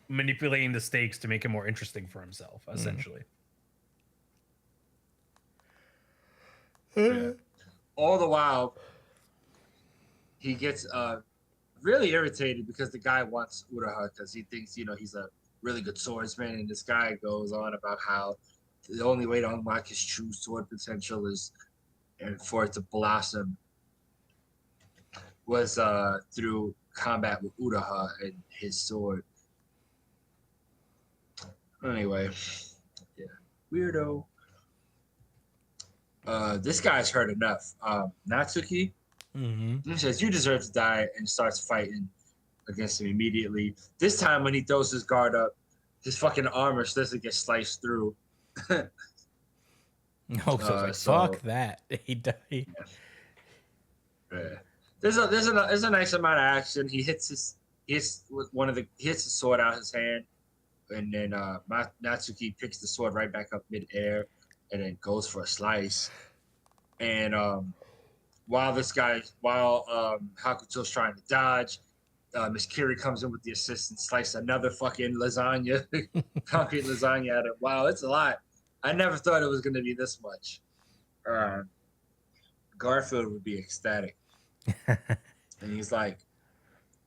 manipulating the stakes to make it more interesting for himself. Essentially. Yeah. All the while, he gets really irritated because the guy wants Uraha because he thinks, he's a really good swordsman. And this guy goes on about how the only way to unlock his true sword potential is, and for it to blossom, was through combat with Uraha and his sword. Anyway, yeah, weirdo. This guy's heard enough. Natsuki, he says, you deserve to die, and starts fighting against him immediately. This time when he throws his guard up, his fucking armor starts to get sliced through. No, so it's like, so- fuck that. He died. Yeah. There's a nice amount of action. He hits his sword out his hand, and then Natsuki picks the sword right back up midair, and then goes for a slice. And while Hakuto's trying to dodge, Miss Kiri comes in with the assist and slices another fucking lasagna, concrete lasagna at him. Wow, it's a lot. I never thought it was going to be this much. Garfield would be ecstatic. And he's like,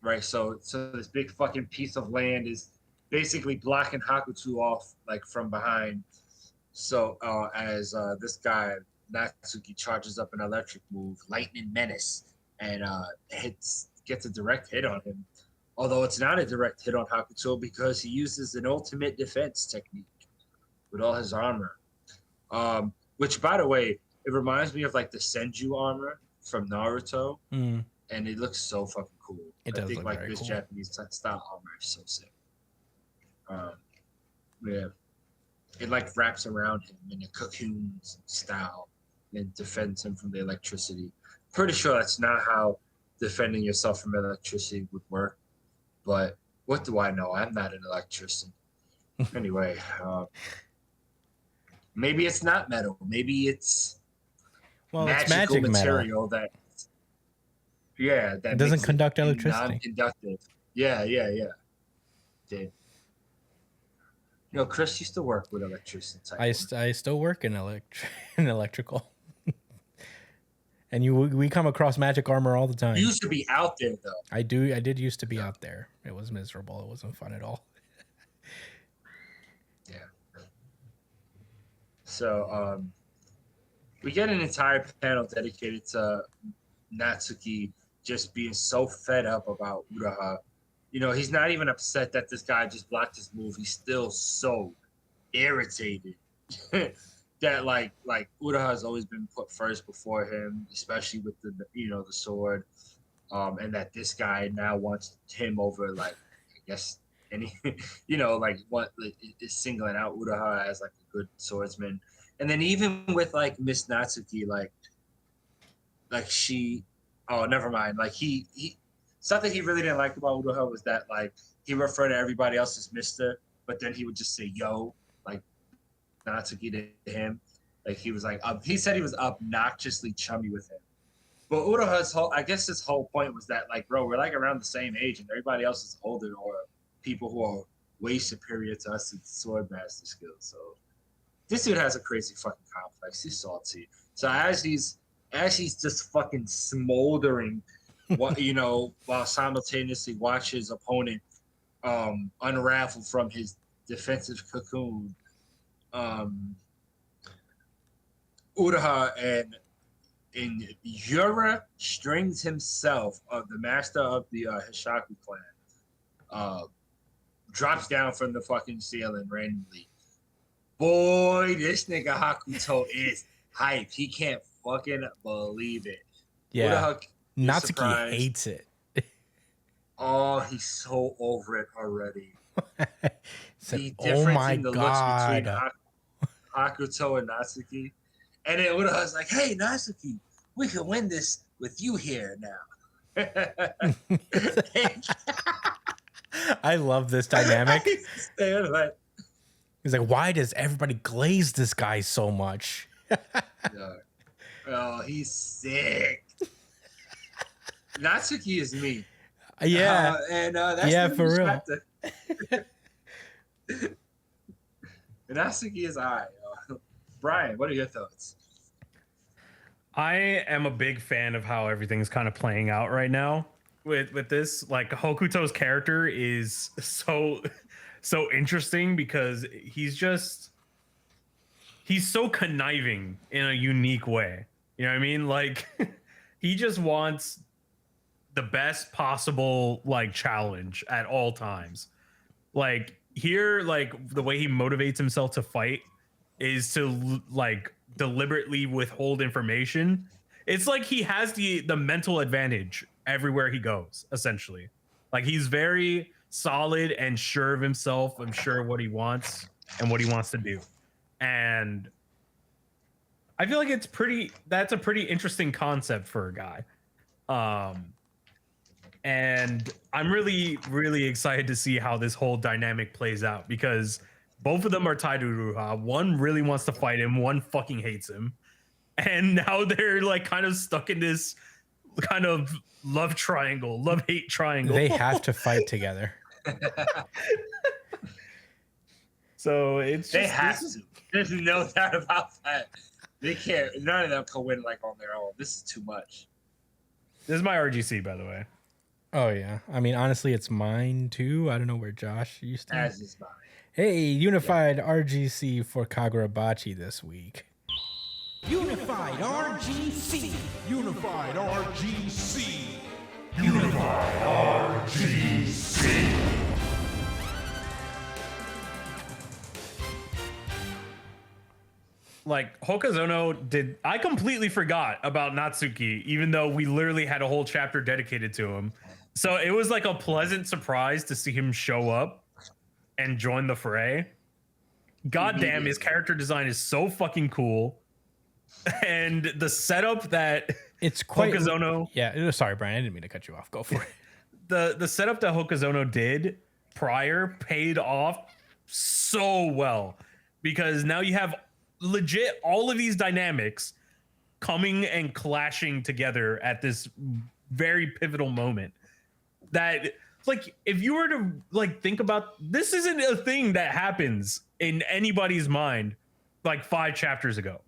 right, so this big fucking piece of land is basically blocking Hakuto off, like, from behind. So as this guy, Natsuki, charges up an electric move, Lightning Menace, and gets a direct hit on him. Although it's not a direct hit on Hakuto because he uses an ultimate defense technique with all his armor. Which, by the way, it reminds me of like the Senju armor from Naruto, and it looks so fucking cool. It does I think look like very this cool. Japanese style armor is so sick. Yeah, it like wraps around him in a cocoon style and defends him from the electricity. Pretty sure that's not how defending yourself from electricity would work, but what do I know? I'm not an electrician. Anyway, maybe it's not metal. Maybe it's Well, it's magical magic metal. material that that It doesn't makes conduct electricity. Non-conductive. Yeah. Did. Chris used to work with electricity. I still work in in electrical. And we come across magic armor all the time. You used to be out there though. I did used to be out there. It was miserable. It wasn't fun at all. Yeah. So we get an entire panel dedicated to Natsuki just being so fed up about Uraha. He's not even upset that this guy just blocked his move. He's still so irritated that like Uraha has always been put first before him, especially with the sword, and that this guy now wants him over, like, I guess any is singling out Uraha as like a good swordsman. And then even with like Miss Natsuki, like she, oh, never mind. Like he something he really didn't like about Uraha was that like he referred to everybody else as Mister, but then he would just say yo, like Natsuki to him. Like he was like he said he was obnoxiously chummy with him. But Uraha's his whole point was that like, bro, we're like around the same age and everybody else is older or people who are way superior to us in sword master skills. So this dude has a crazy fucking complex. He's salty. So as he's just fucking smoldering, while simultaneously watch his opponent unravel from his defensive cocoon, Uraha and Yura Strings himself, the master of the Hishaku clan, drops down from the fucking ceiling randomly Boy, this nigga Hakuto is hype. He can't fucking believe it. Who the Yeah. heck is Natsuki surprised? hates it. Oh, he's so over it already. Said, The oh difference my in the looks between god. Hakuto and Natsuki. And then Uraha's like, hey, Natsuki, we can win this with you here now. I love this dynamic. Stand like, He's like, why does everybody glaze this guy so much? yeah. Oh, he's sick. Natsuki is me. Yeah. And that's Yeah, the for real. perspective. Natsuki is I. Brian, what are your thoughts? I am a big fan of how everything's kind of playing out right now with this. Like Hokuto's character is so interesting because he's so conniving in a unique way. You know what I mean? Like he just wants the best possible like challenge at all times. Like here, like the way he motivates himself to fight is to like deliberately withhold information. It's like he has the mental advantage everywhere he goes, essentially. Like he's very solid and sure of himself and sure of what he wants and what he wants to do. And I feel like that's a pretty interesting concept for a guy. And I'm really, really excited to see how this whole dynamic plays out because both of them are tied to Ruha. One really wants to fight him, one fucking hates him. And now they're like kind of stuck in this kind of love hate triangle. They have to fight together. So it's just, They have to. There's no doubt about that. They can't. None of them can win like on their own. This is too much. This is my RGC, by the way. Oh yeah. I mean, honestly, it's mine too. I don't know where Josh used to. As is mine. Hey, unified RGC for Kagurabachi this week. Unified RGC. Unified RGC. Unified RGC. Like Hokazono I completely forgot about Natsuki, even though we literally had a whole chapter dedicated to him. So it was like a pleasant surprise to see him show up and join the fray. God damn, his character design is so fucking cool. And the setup that It's quite Hokazono, Yeah, sorry, Brian. I didn't mean to cut you off. Go for it. the setup that Hokazono did prior paid off so well because now you have legit all of these dynamics coming and clashing together at this very pivotal moment that like if you were to like think about this isn't a thing that happens in anybody's mind like 5 chapters ago.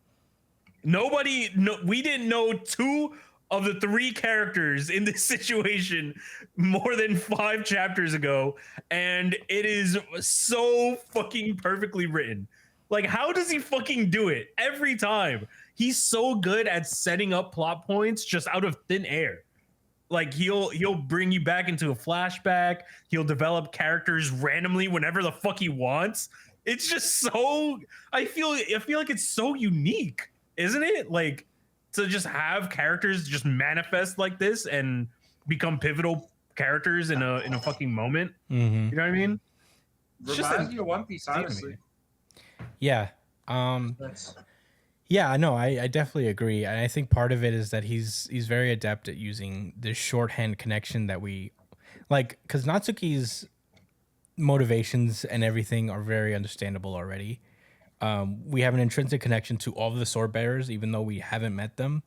We didn't know 2 of the 3 characters in this situation more than 5 chapters ago, and it is so fucking perfectly written. Like, how does he fucking do it every time? He's so good at setting up plot points just out of thin air. Like he'll bring you back into a flashback. He'll develop characters randomly whenever the fuck he wants. It's just so I feel like it's so unique, isn't it? Like to just have characters just manifest like this and become pivotal characters in a fucking moment. Mm-hmm. You know what I mean? It's just Reminds me of One Piece, honestly. Yeah. Yeah, no, I definitely agree. And I think part of it is that he's very adept at using this shorthand connection that we like, because Natsuki's motivations and everything are very understandable already. We have an intrinsic connection to all of the sword bearers, even though we haven't met them.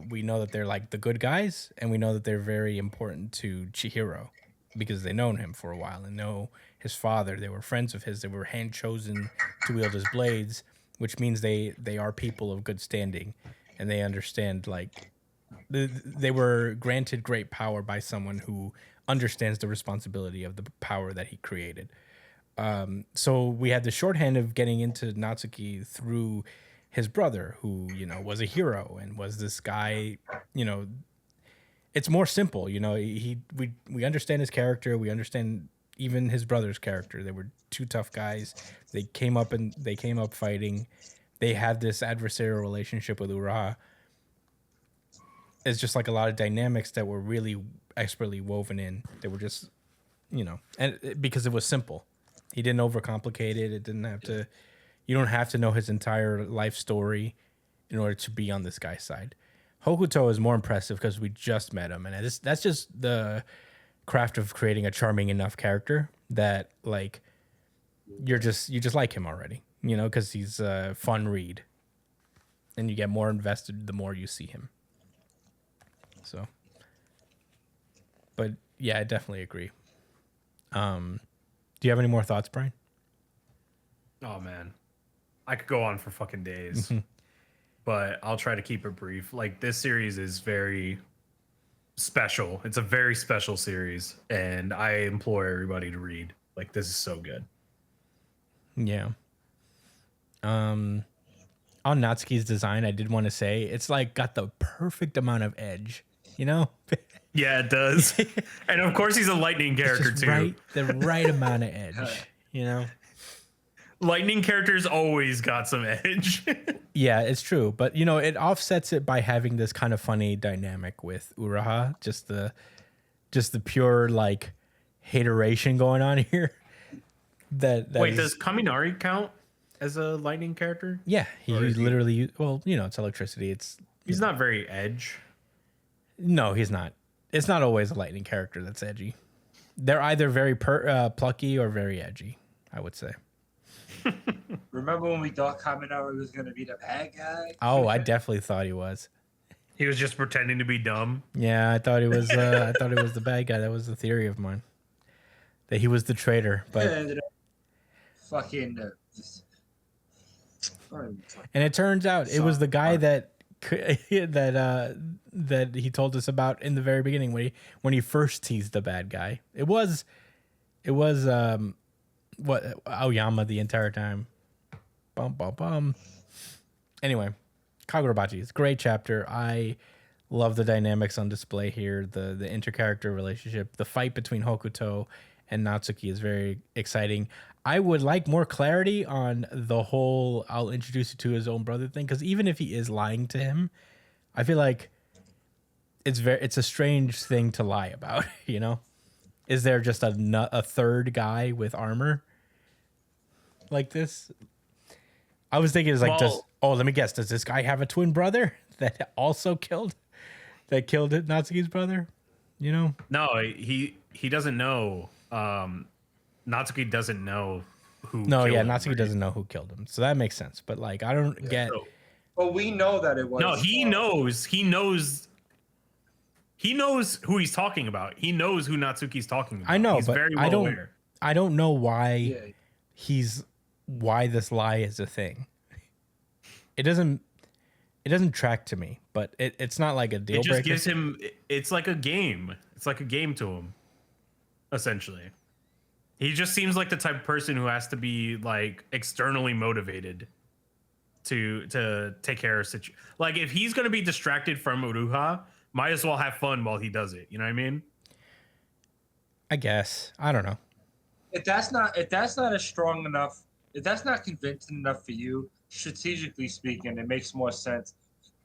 We know that they're like the good guys, and we know that they're very important to Chihiro because they known him for a while and know his father. They were friends of his. They were hand chosen to wield his blades, which means they are people of good standing, and they understand like they were granted great power by someone who understands the responsibility of the power that he created. So we had the shorthand of getting into Natsuki through his brother, who, you know, was a hero and was this guy, you know, it's more simple, you know, we understand his character. We understand even his brother's character. They were two tough guys. They came up fighting. They had this adversarial relationship with Uraha. It's just like a lot of dynamics that were really expertly woven in. They were just, and because it was simple. He didn't overcomplicate it. It didn't have to. You don't have to know his entire life story in order to be on this guy's side. Hokuto is more impressive because we just met him, and that's just the craft of creating a charming enough character that like you just like him already, because he's a fun read, and you get more invested the more you see him. So, but yeah, I definitely agree. Do you have any more thoughts, Brian? Oh man, I could go on for fucking days, but I'll try to keep it brief. Like, this series is very special. It's a very special series, and I implore everybody to read. Like, this is so good. Yeah. On Natsuki's design, I did want to say it's like got the perfect amount of edge, Yeah, it does. And of course, he's a lightning character too. The right amount of edge, Lightning characters always got some edge. Yeah, it's true, but it offsets it by having this kind of funny dynamic with Uraha, just the pure like hateration going on here. Wait, does Kaminari count as a lightning character? Yeah, he literally. Well, it's electricity. He's not very edge. No, he's not. It's not always a lightning character that's edgy. They're either very plucky or very edgy, I would say. Remember when we thought Kaminari was going to be the bad guy? Oh, I definitely thought he was. He was just pretending to be dumb. Yeah, I thought he was. I thought he was the bad guy. That was the theory of mine. That he was the traitor, but ended up fucking. And it turns out it was the guy that he told us about in the very beginning when he first teased the bad guy. It was Aoyama the entire time. Bum bum bum. Anyway, Kagurabachi is a great chapter. I love the dynamics on display here. The intercharacter relationship, the fight between Hokuto and Natsuki is very exciting. I would like more clarity on the whole I'll introduce you to his own brother thing, because even if he is lying to him, I feel like it's a strange thing to lie about, Is there just a third guy with armor like this? I was thinking it's like, let me guess, does this guy have a twin brother that also killed Natsuki's brother? No, he doesn't know. Natsuki doesn't know who. No, killed yeah, him, Natsuki right? doesn't know who killed him, so that makes sense. But like, I don't get. So, But we know that it was. no, he knows. He knows who he's talking about. He knows who Natsuki's talking about. I know, he's but very well I don't. aware. I don't know why Yeah. why this lie is a thing. It doesn't track to me, but it's not like a deal It just breaker. gives him. It's like a game. It's like a game to him, essentially. He just seems like the type of person who has to be like externally motivated to take care of like, if he's going to be distracted from Uruha, might as well have fun while he does it. You know what I mean? I guess. I don't know. If that's not a strong enough, if that's not convincing enough for you, strategically speaking, it makes more sense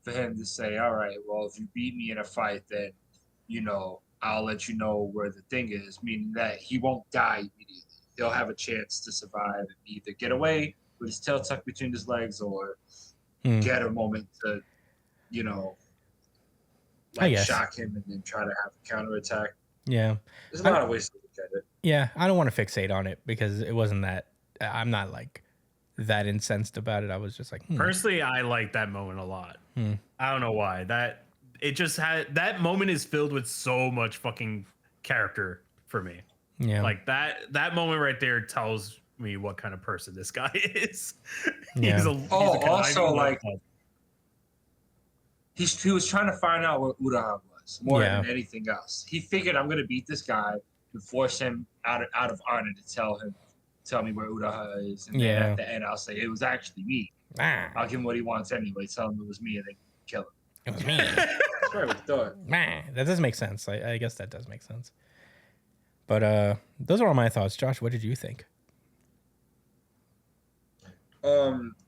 for him to say, all right, well, if you beat me in a fight, then, I'll let you know where the thing is, meaning that he won't die immediately. He'll have a chance to survive and either get away with his tail tucked between his legs or get a moment to, I guess. shock him and then try to have a counterattack. Yeah. There's a lot of ways to look at it. Yeah, I don't want to fixate on it because it wasn't that. I'm not like that incensed about it. I was just like, Personally, I like that moment a lot. I don't know why. That moment is filled with so much fucking character for me. Yeah. Like that moment right there tells me what kind of person this guy is. Yeah. He was trying to find out what Uraha was more Yeah. than anything else. He figured, I'm going to beat this guy and force him out of honor to tell me where Uraha is. And then at the end, I'll say, it was actually me. I'll give him what he wants anyway. Tell him it was me and then kill him. It was me. That's what we thought. That does make sense. I guess that does make sense. But those are all my thoughts. Josh, what did you think?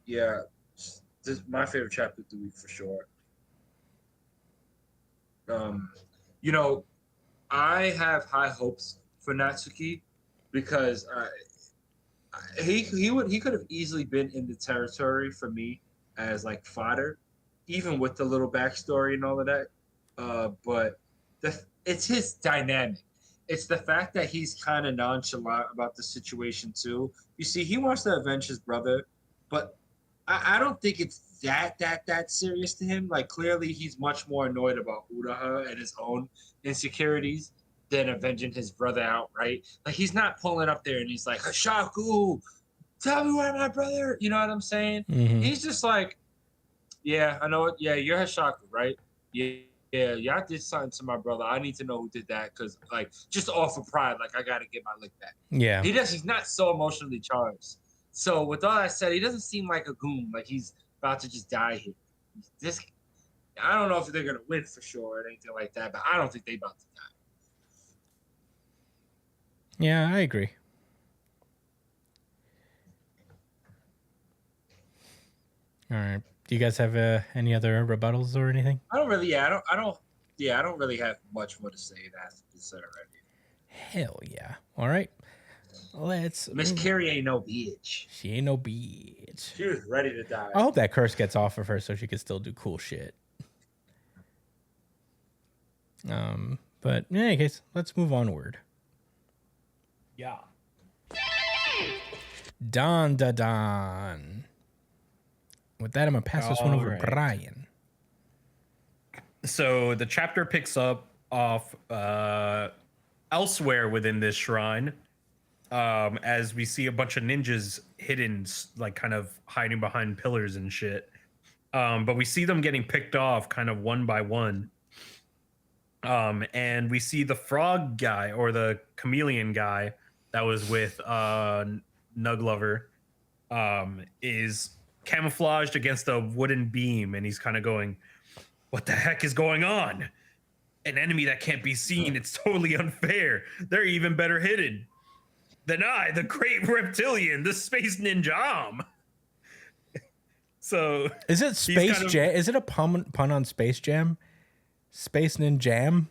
Yeah, this is my favorite chapter of the week for sure. Um, you know, I have high hopes for Natsuki because he could have easily been in the territory for me as like fodder, even with the little backstory and all of that. But it's his dynamic. It's the fact that he's kind of nonchalant about the situation too. You see, he wants to avenge his brother, but I don't think it's that serious to him. Like clearly, he's much more annoyed about Uraha and his own insecurities than avenging his brother outright. Like he's not pulling up there and he's like, Hashaku, tell me where my brother. You know what I'm saying? Mm-hmm. He's just like, yeah, I know it. Yeah, you're Hashaku, right? Yeah, y'all did something to my brother. I need to know who did that because, like, just off of pride, like I gotta get my lick back. Yeah. He's not so emotionally charged. So with all that said, he doesn't seem like a goon. Like he's about to just die here. This, I don't know if they're gonna win for sure or anything like that, but I don't think they about to die. Yeah, I agree. All right. Do you guys have any other rebuttals or anything? I don't really have much more to say that has been said already. Hell yeah. All right. Let's. Miss Carrie ain't no bitch. She ain't no bitch. She was ready to die. I hope that curse gets off of her so she can still do cool shit. But in any case, let's move onward. Yeah. Dandadan. With that, I'm gonna pass this one over to Brian. So the chapter picks up off elsewhere within this shrine, as we see a bunch of ninjas hidden, like kind of hiding behind pillars and shit. But we see them getting picked off kind of one by one. And we see the frog guy or the chameleon guy that was with Nuglover is camouflaged against a wooden beam, and he's kind of going, what the heck is going on? An enemy that can't be seen. It's totally unfair. They're even better hidden than I, the great reptilian, the space ninja. So is it Space Jam? Is it a pun on Space Jam? Space Ninja?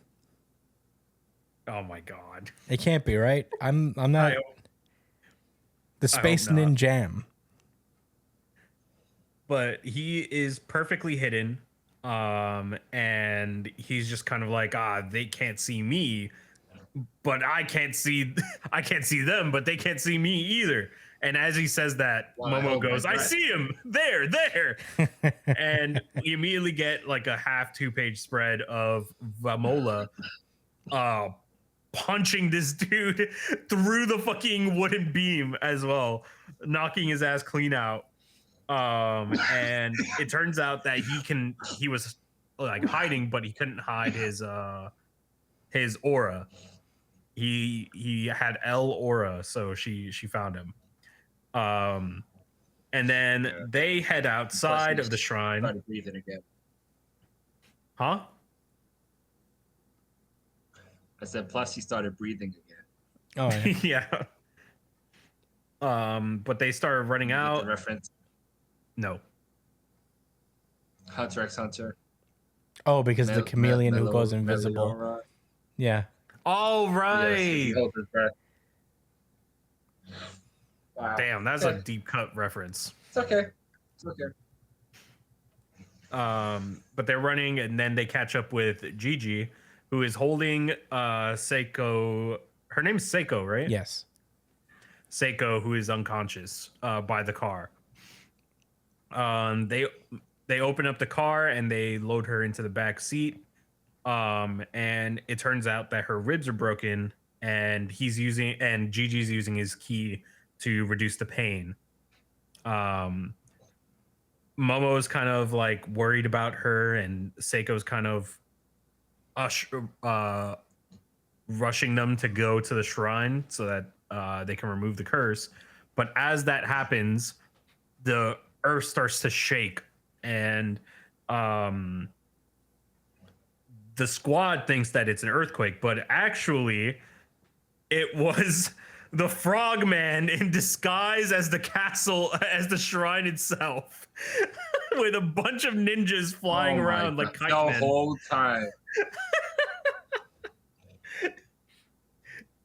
Oh my god. It can't be, right? I'm not. The Space Ninja. But he is perfectly hidden. And he's just kind of like, they can't see me, but I can't see them, but they can't see me either. And as he says that, Momo goes, I see him there. And we immediately get like a half 2-page spread of Vamola punching this dude through the fucking wooden beam as well, knocking his ass clean out. And it turns out that he was like hiding, but he couldn't hide his aura. He had L aura, so she found him. And then they head outside of the shrine. Started breathing again. Huh? I said, plus he started breathing again. Oh yeah. But they started running out. The reference. No. Hunter x Hunter. Oh, because the chameleon who goes invisible. Yeah. All right. Yes, hold his breath. Wow. Damn, that's a deep cut reference. It's okay. But they're running, and then they catch up with Gigi, who is holding Seiko. Her name's Seiko, right? Yes. Seiko, who is unconscious by the car. They open up the car and they load her into the back seat. And it turns out that her ribs are broken, and Gigi's using his key to reduce the pain. Momo's kind of like worried about her, and Seiko's kind of rushing them to go to the shrine so that they can remove the curse. But as that happens, the earth starts to shake, and the squad thinks that it's an earthquake, but actually It was the Frogman in disguise as the castle, as the shrine itself, with a bunch of ninjas flying Oh my around like God. kite The men. whole time.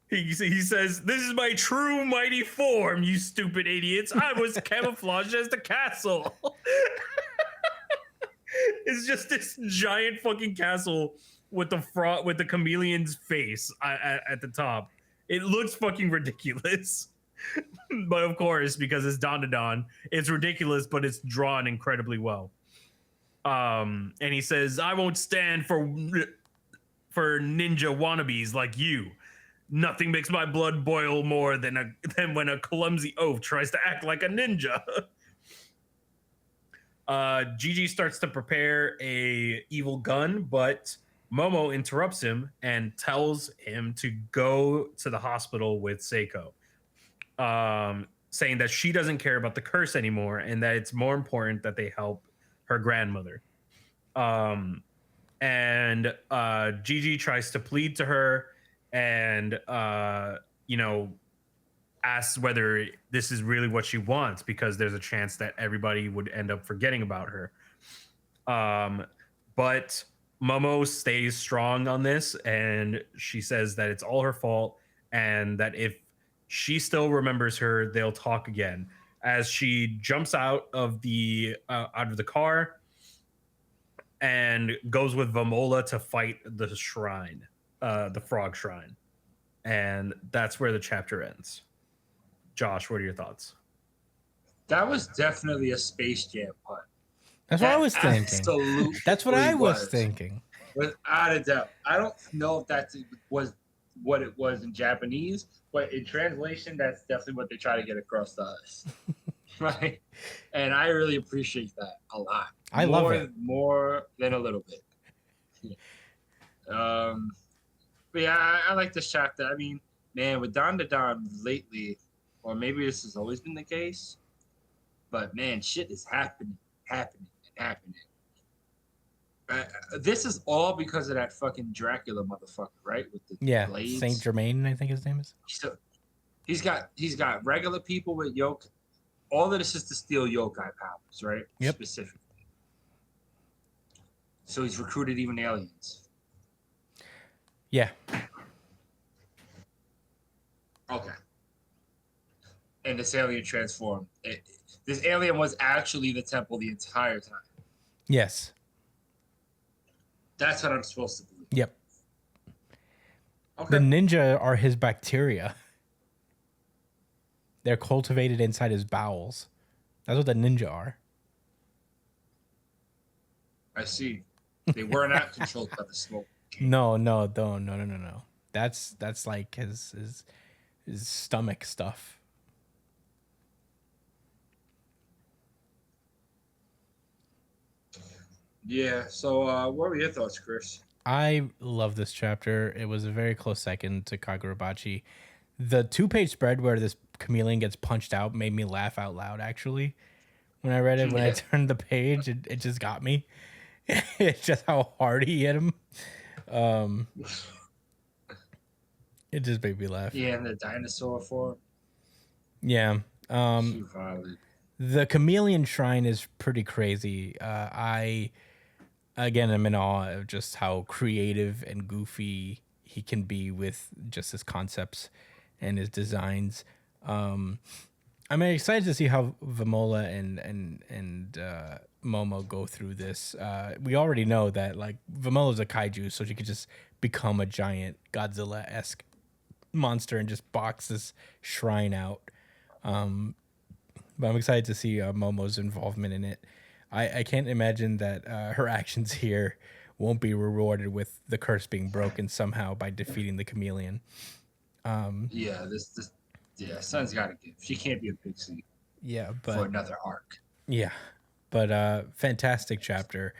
He says, "This is my true mighty form, you stupid idiots. I was camouflaged as the castle." It's just this giant fucking castle with the frog with the chameleon's face at the top. It looks fucking ridiculous. But of course, because it's Dandadan, it's ridiculous, but it's drawn incredibly well. And he says, "I won't stand for ninja wannabes like you. Nothing makes my blood boil more than when a clumsy oaf tries to act like a ninja." Gigi starts to prepare a evil gun, but Momo interrupts him and tells him to go to the hospital with Seiko, saying that she doesn't care about the curse anymore and that it's more important that they help her grandmother. And Gigi tries to plead to her and asks whether this is really what she wants, because there's a chance that everybody would end up forgetting about her. But Momo stays strong on this, and she says that it's all her fault, and that if she still remembers her, they'll talk again. As she jumps out of the car and goes with Vamola to fight the shrine, the frog shrine, and that's where the chapter ends. Josh, what are your thoughts? That was definitely a Space Jam pun. That's what I was thinking. Absolutely. That's what I was thinking. Without a doubt. I don't know if that was what it was in Japanese, but in translation, that's definitely what they try to get across to us. Right? And I really appreciate that a lot. I love it. More than a little bit. But yeah, I like this chapter. I mean, man, with Dandadan lately, or maybe this has always been the case, but man, shit is happening. This is all because of that fucking Dracula motherfucker, right? With the blades. Saint Germain, I think his name is. So he's got regular people with yoke. All of this is to steal yokai powers, right? Yep. Specifically. So he's recruited even aliens. Yeah. Okay. And this alien transformed. This alien was actually the temple the entire time. Yes. That's what I'm supposed to believe. Yep. Okay. The ninja are his bacteria. They're cultivated inside his bowels. That's what the ninja are. I see. They were not controlled by the smoke. No. That's like his stomach stuff. Yeah. So, what were your thoughts, Chris? I love this chapter. It was a very close second to Kagurabachi. The 2-page spread where this chameleon gets punched out made me laugh out loud, actually. When I read it, when I turned the page, it just got me. It's just how hard he hit him. It just made me laugh. Yeah, and the dinosaur form. Yeah. Too violent. The chameleon shrine is pretty crazy. Again, I'm in awe of just how creative and goofy he can be with just his concepts and his designs. I'm excited to see how Vamola and Momo go through this. We already know that like Vamola's a kaiju, so she could just become a giant Godzilla-esque monster and just box this shrine out. But I'm excited to see Momo's involvement in it. I can't imagine that her actions here won't be rewarded with the curse being broken somehow by defeating the chameleon. Yeah, Sun's got to give. She can't be a pixie. Yeah, but for another arc. Yeah, but fantastic chapter.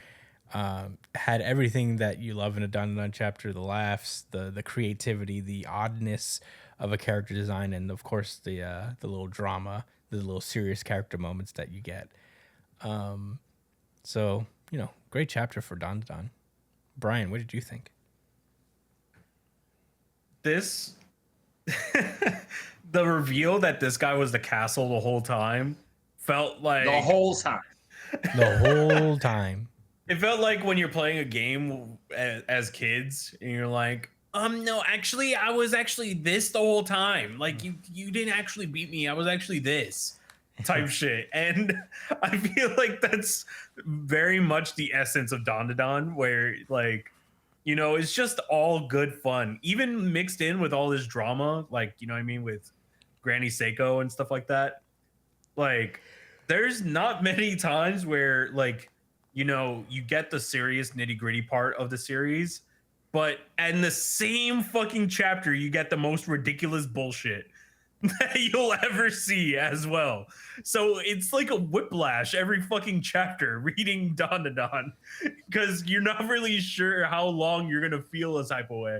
Had everything that you love in a Dandadan chapter: the laughs, the creativity, the oddness of a character design, and of course the little drama, the little serious character moments that you get. So great chapter for Dandadan. Brian, what did you think? This the reveal that this guy was the castle the whole time felt like The whole time. The whole time. it felt like when you're playing a game as kids and you're like, no, actually, I was actually this the whole time. Like you didn't actually beat me. I was actually this type shit. And I feel like that's very much the essence of Dandadan, where like, you know, it's just all good fun, even mixed in with all this drama, like, you know what I mean, with Granny Seiko and stuff like that. Like, there's not many times where, like, you know, you get the serious nitty gritty part of the series, but in the same fucking chapter, you get the most ridiculous bullshit that you'll ever see as well. So it's like a whiplash every fucking chapter reading Dandadan, because you're not really sure how long you're gonna feel a type of way.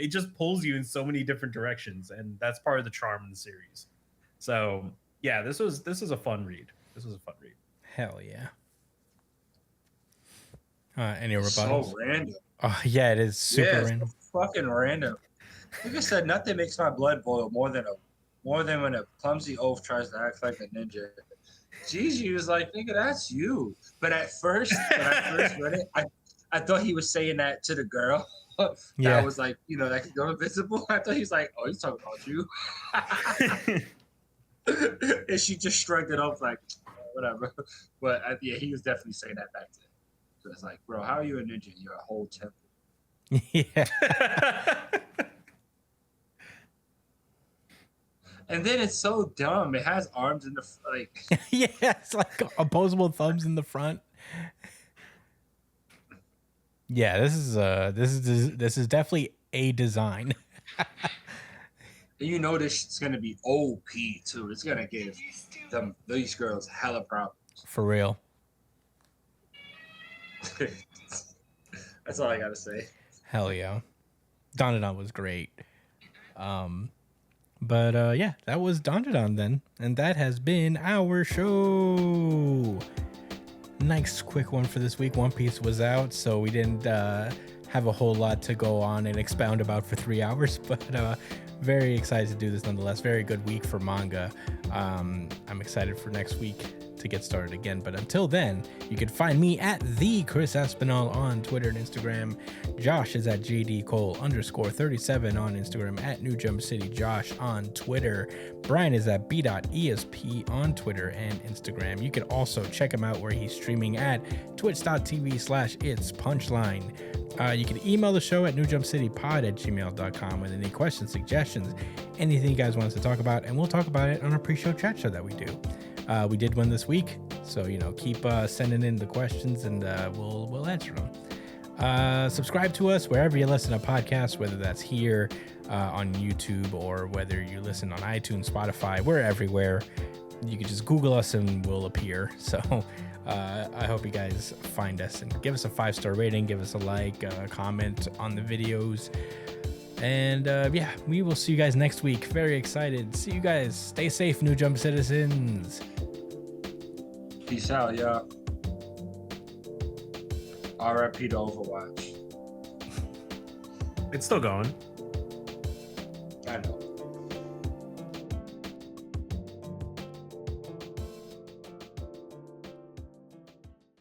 It just pulls you in so many different directions, and that's part of the charm of the series. So yeah, this was a fun read. This was a fun read. Hell yeah. Any rebuttals? So random. Oh yeah, it is super Yeah, random. so fucking random. Like I said, nothing makes my blood boil more than when a clumsy oaf tries to act like a ninja. Gigi was like, nigga, that's you. But at first, when I first read it, I thought he was saying that to the girl. That was like, you know, that could go invisible. I thought he was like, oh, he's talking about you. And she just shrugged it off like, whatever. But yeah, he was definitely saying that back then. So it's like, bro, how are you a ninja? You're a whole temple. Yeah. And then it's so dumb. It has arms in the like. Yeah, it's like opposable thumbs in the front. Yeah, this is definitely a design. And you know this shit's gonna be OP too. It's gonna give these girls hella problems. For real. That's all I gotta say. Hell yeah. Dandadan was great. But yeah, that was Dandadan then. And that has been our show. Nice quick one for this week. One Piece was out, so we didn't have a whole lot to go on and expound about for 3 hours, but very excited to do this nonetheless. Very good week for manga. I'm excited for next week to get started again. But until then, you can find me at the Chris Aspinall on Twitter and Instagram. Josh is at JD_Cole_37 on Instagram, at New Jump City Josh on Twitter. Brian is at B.ESP on Twitter and Instagram. You can also check him out where he's streaming at twitch.tv/itspunchline. You can email the show at newjumpcitypod@gmail.com with any questions, suggestions, anything you guys want us to talk about, and we'll talk about it on our pre-show chat show that we do. We did one this week, so keep sending in the questions, and we'll answer them. Subscribe to us wherever you listen to podcasts, whether that's here on YouTube or whether you listen on iTunes, Spotify. We're everywhere. You can just Google us and we'll appear. So I hope you guys find us and give us a 5-star rating, give us a like, comment on the videos. And yeah, we will see you guys next week. Very excited. See you guys. Stay safe, New Jump citizens. Peace out, y'all. RIP to Overwatch. It's still going. I know.